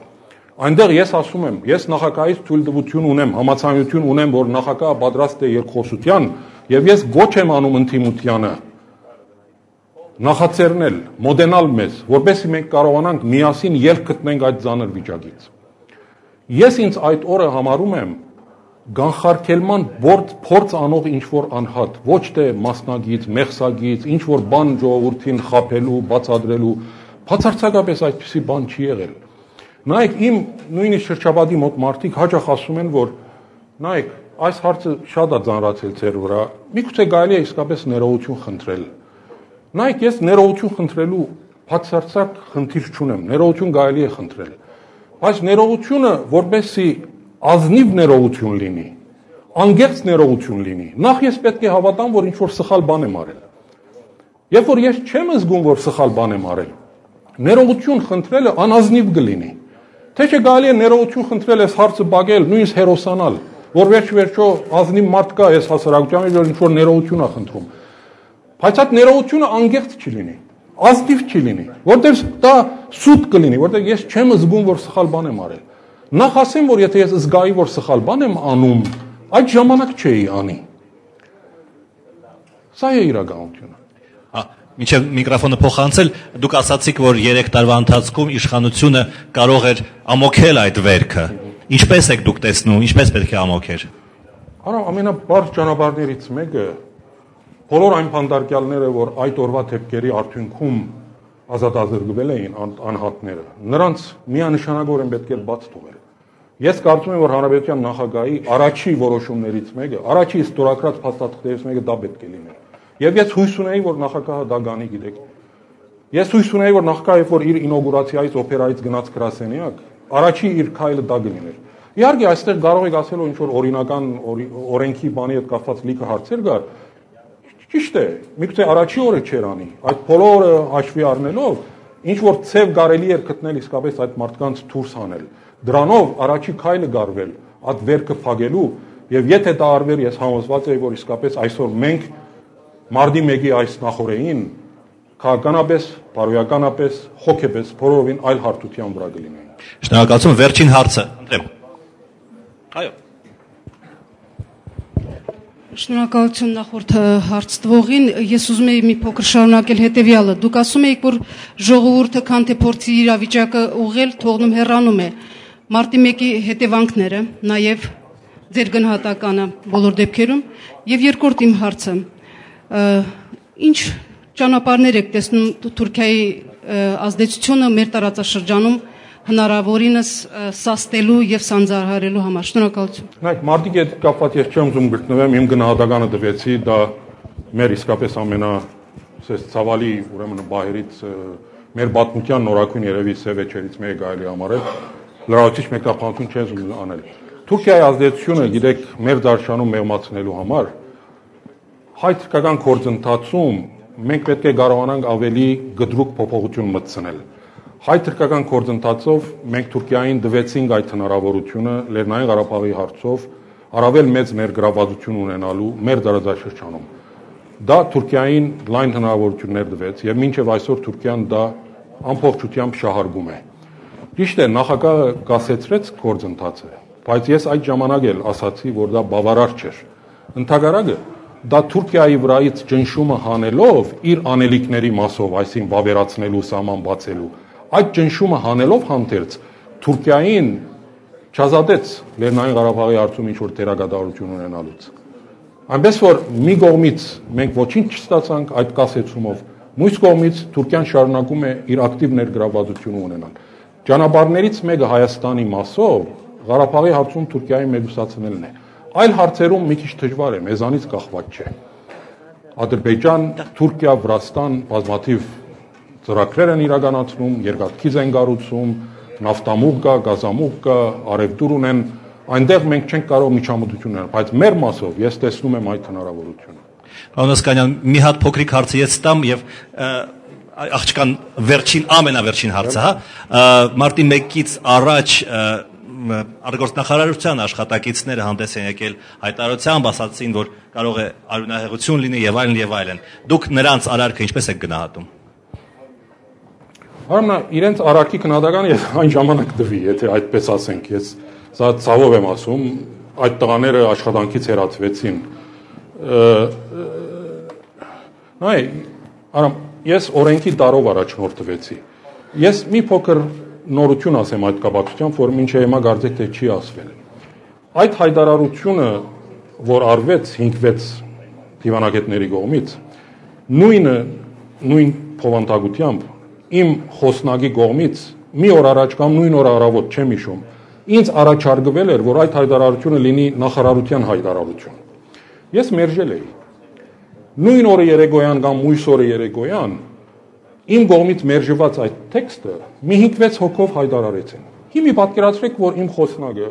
այնտեղ ես ասում եմ, ես նախագահից թույլտվություն ունեմ, համաձայնություն ունեմ, որ նախագահը պատրաստ է երկխոսության, եւ ես գոչ եմ անում ընդդիմությանը նախաձեռնել, մոդենալ մեզ, որպեսզի մենք կարողանանք միասին ելք գտնենք այդ ծանր վիճակից։ Ես ինձ այդ օրը համարում եմ գանխարգելման փորձ անող ինչ-որ անհատ, ոչ թե մասնագից, մեղսագից, ինչ-որ բան ժողովրդին խաբելու, բացատրելու, բացարձակապես այդպիսի բան չի եղել։ Նայեք, իմ նույնիսկ շրջապատի մոտ մարդիկ հաճախ ասում են, որ նայեք, այս հարցը շատ է ծանրացել ձեր վրա, միգուցե կարելի է իսկապես ներողություն խնդրել։ Նայեք, ես ներողություն խնդրելու բացարձակ խնդիր չունեմ, ներողություն կարելի է խնդրել, բայց ներողությունը, որպեսզի ազնիվ ներողություն լինի, անգերց ներողություն լինի, նախ ես պետք է հավատամ, որ ինչ-որ սխալ բան եմ արել։ Երբ որ ես չեմ զգում, որ սխալ բան եմ արել, ներողություն խնդրելը անազնիվ կլինի։ Թե չէ կարելի է ներողություն խնդրել, այս հարցը բագել, նույնիսկ հերոսանալ, որ վերջ-վերջո ազնիվ մարդ կա այս հասարակության մեջ, որ ինչ-որ ներողություն է խնդրում։ Բայց այդ ներողությունը անգերց չի լինի, ազնիվ չի լինի, որտեղ դա սուտ կլինի, որտեղ ես չեմ զգում, որ սխալ բան եմ արել։ Նախ ասեմ, որ եթե ես զգայի, որ սխալ բան եմ անում, այդ ժամանակ չէի անի։ Սա է իրականությունը։ Մինչև միկրոֆոնը փոխանցել, դուք ասացիք, որ 3 տարվա ընթացքում իշխանությունը կարող էր ամոքել այդ վերքը։ Ինչպես եք դուք տեսնում, ինչպես պետք է ամոքեր։ Արա ամենաբարձ ճանապարհներից մեկը բոլոր այն փանդարկյալները, որ այդ օրվա թեփքերի արդյունքում ազատազրկվել էին անհատները, նրանց միանշանակորեն պետք է բաց թողել։ Ես կարծում եմ, որ Հանրապետության նախագահի առաջի որոշումներից մեկը, առաջի ստորագրած փաստաթղթերից մեկը դա պետք է լիներ։ Եվ ես հույս ունեի, որ նախագահը դա գանի, գիտեք։ Ես հույս ունեի, որ նախագահը, որ իր ինոգուրացիայից օպերայից գնաց գրասենյակ, առաջի իր քայլը դա գնիներ։ Իհարկե, այստեղ կարող եք ասել, որ ինչ-որ օրինական օրենքի բանի հետ կապված լիքը հարցեր կար։ Ճիշտ է, միգուցե առաջի օրը չէր անի, այդ բոլորը հաշվի առնելով, ինչ-որ ցև կարելի էր գտնել իսկապես այդ մարդկանց դուրս հանել։ Դրանով առաջի քայլը գարվել, այդ վերքը փակելու, եւ եթե դա արվեր, ես համոզված եմ, որ իսկապես այսօր մենք Մարտի 1-ի այս նախորդին քաղաքականապես, բարոյականապես, հոգեպես բոլորովին այլ հարթության վրա կլինեին։ Շնորհակալություն, վերջին հարցը, ընտրեմ։ Այո։ Շնորհակալություն նախորդ հարց տվողին, ես ուզում եի մի փոքր շարունակել հետևյալը։ Դուք ասում եք, որ ժողովուրդը քան թե փորձի իրավիճակը ուղղել, թողնում հեռանում է։ Մարտի 1-ի հետևանքները, նաև ձեր գնահատականը բոլոր դեպքերում, եւ երկրորդ իմ հարցը, ինչ ճանապարհներ եք տեսնում Թուրքիայի ազդեցությունը մեր տարածաշրջանում հնարավորինս սաստելու եւ սանձահարելու համար։ Շնորհակալություն։ Նայեք, մարտի հետ կապված ես չեմ ուզում գտնվեմ, իմ գնահատականը տվեցի, դա մեր իսկապես ցավալի, ուրեմն բահերից մեր պատմության նորակույն երևի սևեչերից մեկը կարելի համարել, լրացուցիչ մեկնաբանություն չես ուզում անել։ Թուրքիայի ազդեցությունը, գիտեք, մեր դաշանում մեղմացնելու համար հայ-թուրքական գործընթացում մենք պետք է կարողանանք ավելի գդրուկ փոփոխություն մտցնել։ Հայ-թուրքական գործընթացով մենք Թուրքիային տվեցինք այդ հնարավորությունը Լեռնային Ղարաբաղի հարցով առավել մեծ ներգրավվածություն ունենալու մեր տարածաշրջանում։ Դա Թուրքիային լայն հնարավորություններ տվեց եւ մինչեւ այսօր Թուրքիան դա ամբողջությամբ շահարկում է։ Ճիշտ է, նախագահը կասեցրեց գործընթացը, բայց ես այդ ժամանակ էլ ասացի, որ դա բավարար չէր։ Ընդհակառակը դա Թուրքիայի վրայից ճնշումը հանելով իր անելիքների մասով, այսինքն վավերացնելու, սահման բացելու, այդ ճնշումը հանելով հանդերձ Թուրքիային չազատեց Լեռնային Ղարաբաղի հարցում ինչ-որ դերակատարություն ունենալուց։ Այնպես որ մի կողմից մենք ոչինչ չստացանք այդ կասեցումով, մյուս կողմից Թուրքիան շարունակում է իր ակտիվ ներգրավվածությունը ունենալ։ ճանապարհներից մեկը Հայաստանի մասով Ղարաբաղի հարցում Թուրքիայի մեկուսացնելն է։ Այլ հարցերում մի քիչ դժվար է, մեզանից կախված չէ։ Ադրբեջան, Թուրքիա, Վրաստան բազմաթիվ ծրագրեր են իրականացնում, երկաթգիծ են կառուցում, նավթամուղ կա, գազամուղ կա, արևտուր ունեն, այնտեղ մենք չենք կարող միջամտություններ, բայց մեր մասով ես տեսնում եմ այդ հնարավորությունը։ Պարոն Օսկանյան, մի հատ փոքրիկ հարցը ես տամ եւ աղջկան ամենավերջին հարցը, հա, մարտի 1-ից առաջ արտգործնախարարության աշխատակիցները հանդես են եկել հայտարարությամբ, ասացին, որ կարող է արյունահեղություն լինի եւ այլն եւ այլն։ Դուք նրանց արարքը ինչպես եք գնահատում։ Արամնա, իրենց արարքի քննադատական եւ այն ժամանակ դվի, եթե այդպես ասենք, ես սա ցավով եմ ասում, այդ տղաները աշխատանքից հեռացվեցին։ Նայ, Արամ, ես օրենքի տարով առաջնորդվեցի։ Ես մի փոքր նորություն ասեմ այդ կապակցությամբ, որ մինչև հիմա կարծեք թե չի ասվել։ Այդ հայտարարությունը, որ արվեց 5-6 դիվանագետների կողմից, նույն փոխանցագությամբ իմ խոսնակի կողմից մի օր առաջ կամ նույն օր առավոտ չեմ հիշում, ինձ առաջարկվել էր, որ այդ հայտարարությունը լինի նախարարության հայտարարություն։ Ես մերժել էի։ Նույն օրը երեկոյան կամ մյուս օրը երեկոյան իմ կողմից մերժված այդ տեքստը մի 5-6 հոգով հայտարարեցին։ Հիմի պատկերացրեք, որ իմ խոսնակը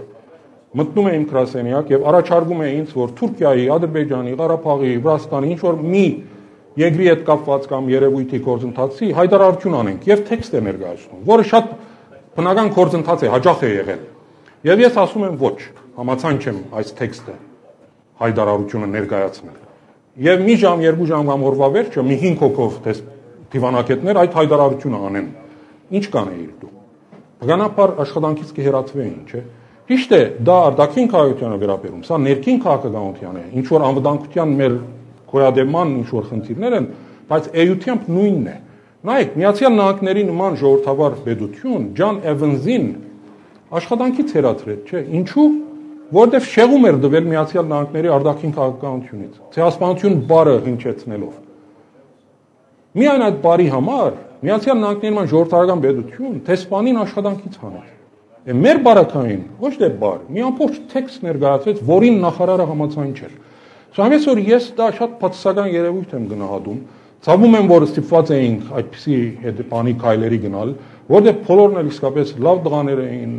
մտնում է իմ գրասենյակ եւ առաջարկում է ինձ, որ Թուրքիայի, Ադրբեջանի, Ղարաբաղի, Վրաստանի ինչ որ մի երկրի հետ կապված կամ երևույթի գործընթացի հայտարարություն անենք եւ տեքստ է ներկայացնում, որը շատ բնական գործընթաց է, հաջող է եղել։ Եվ ես ասում եմ ոչ, համաձայն չեմ այս տեքստը հայտարարությունը ներկայացնել։ Եվ մի ժամ, 2 ժամ կամ օրվա վերջը մի 5 հոգով դիվանագետներ այդ հայտարարությունը անեն։ Ինչ կանեիր դու։ Բնականաբար աշխատանքից կհեռացվեին, չէ՞։ Ճիշտ է, դա արտաքին քաղաքությանը վերաբերում, սա ներքին քաղաքականության է, ինչ որ անվտանգության մեր գոյադեման ինչ որ խնդիրներ են, բայց էությամբ նույնն է։ Նայեք, Միացյալ Նահանգների նման ժողովրդավար պետություն Ջան Էվենսին աշխատանքից հեռացրեց, չէ՞։ Ինչու՞։ Որտեվ շեղում էր դվել Միացյալ Նահանգների արտաքին քաղաքականությունից, ցեղասպանություն բառը հնչեցնելով։ Միայն այդ բարի համար Միացյալ Նահանգների նման ժողովրդական պետություն տեսփանին աշխատանքից հանեց։ Մեր բարակային ոչ թե բար, մի ամբողջ տեքստ ներկայացրեց, որին նախարարը համաձայն չէր։ Սամես որ ես դա շատ բացասական երևույթ եմ գնահատում, ցավում եմ, որ ստիպված էինք այդպիսի հետևանի քայլերի գնալ, որտեղ բոլորն էլ իսկապես լավ տղաներ էին,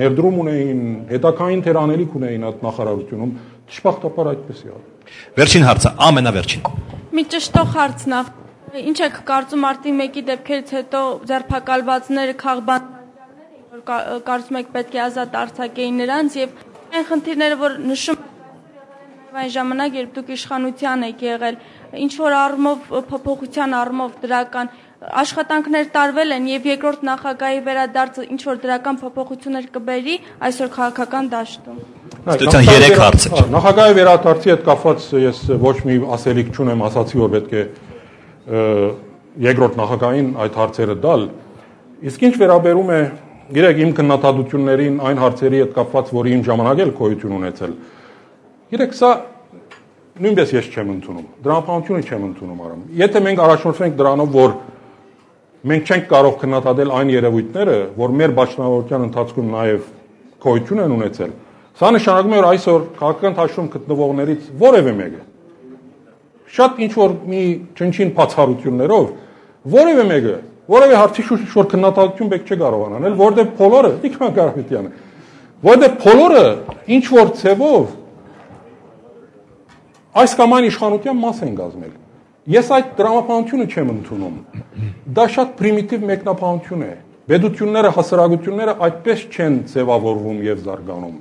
ներդրում ունեին, հետաքային թերանելիք ունեին այդ նախարարությունում, դժբախտաբար այդպես է։ Վերջին հարցը, ամենավերջին։ Մի ճշտող հարցն է։ Ինչ եք կարծում մարտի 1-ի դեպքերից հետո ձերբակալվածները քաղբանականներ, որ կարծում եք պետք է ազատ արձակեին նրանց եւ այն խնդիրները, որ նշում այն ժամանակ, երբ դուք իշխանության եք եղել, ինչ որ առումով փոփոխության առումով դրական աշխատանքներ տարվել են եւ երկրորդ նախագահի վերադարձը ինչ որ դրական փոփոխություններ կբերի այսօր քաղաքական դաշտում։ Ստության 3 հարց է։ Նախագահի վերադարձի հետ կապված ես ոչ մի ասելիք չունեմ, ասացի որ պետք է երկրորդ նախագահին այդ հարցերը տալ։ Իսկ ինչ վերաբերում է, գիտեք, իմ քննադատություններին այն հարցերի հետ կապված, որի իմ ժամանակ էլ գոյություն ունեցել։ Գիտեք, սա նույնպես ես չեմ ընդունում, դրամապանությունը չեմ ընդունում արամ։ Եթե մենք առաջնորդվենք դրանով, որ մենք չենք կարող քննադատել այն երևույթները, որ մեր պաշտպանության ընթացքում նաև գոյություն են ունեցել, սա նշանակում է, որ այսօր քաղաքական թաշում գտնվողներից որևէ մեկը շատ ինչ որ մի ճնչին բացառություններով որևէ մեկը որևէ հարցի շուրջ ինչ որ քննադատություն պետք չէ կարողան անել, որտեղ բոլորը Տիկնան Կարապետյանը, որտեղ բոլորը ինչ որ ցևով այս կամ այն իշխանության մաս են կազմել։ Ես այդ դրամապանությունը չեմ ընդունում։ Դա շատ պրիմիտիվ մեկնաբանություն է։ Պետությունները, հասարակությունները այդպես չեն ձևավորվում եւ զարգանում։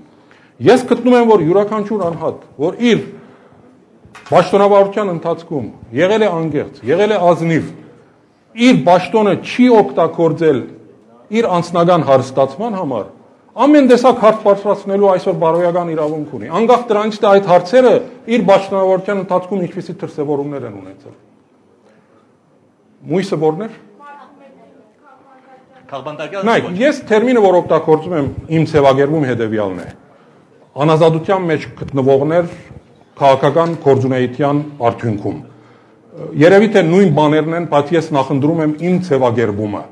Ես գտնում եմ, որ յուրաքանչյուր անհատ, որ իր պաշտոնավարության ընթացքում եղել է անգերց, եղել է ազնիվ, իր պաշտոնը չի օգտագործել իր անձնական հարստացման համար, ամեն տեսակ հարց բարձրացնելու այսօր բարոյական իրավունք ունի։ Անկախ դրանից թե այդ հարցերը իր պաշտոնավարության ընթացքում ինչպիսի դրսևորումներ են ունեցել։ Մույսը որն էր։ Նայ, ես տերմինը, որ օգտագործում եմ իմ ձևակերպում հետևյալն է։ Անազատության մեջ գտնվողներ քաղաքական գործունեության արդյունքում։ Երևի թե նույն բաներն են, բայց ես նախընտրում եմ իմ ձևակերպումը։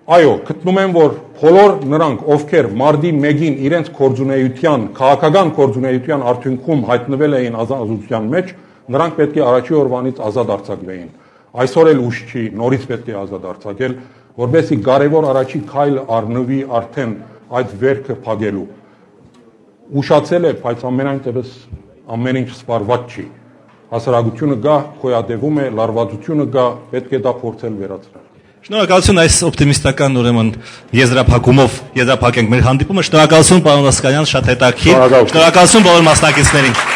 Այո, գտնում եմ, որ բոլոր նրանք, ովքեր մարտի 1-ին իրենց կորձունեության, քաղաքական կորձունեության արդյունքում հայտնվել էին ազատության մեջ, նրանք պետք է առաջի օրվանից ազատ արձակվեին։ Այսօր էլ ուշ չի, նորից պետք է ազատ արձակել, որովհետեւ կարևոր առաջի քայլ առնվի արդեն այդ վերքը փակելու։ Ուշացել է, բայց ամենայնտեղս ամեն ինչ սպառված չի։ Հասարակությունը գա, խոյատևում է, լարվածությունը գա, պետք է դա փորձել վերացնել։ Շնորհակալություն այս օպտիմիստական ուրեմն եզրափակումով եզրափակենք մեր հանդիպումը։ Շնորհակալություն պարոն Օսկանյան, շատ հետաքրքիր։ Շնորհակալություն բոլոր մասնակիցներին։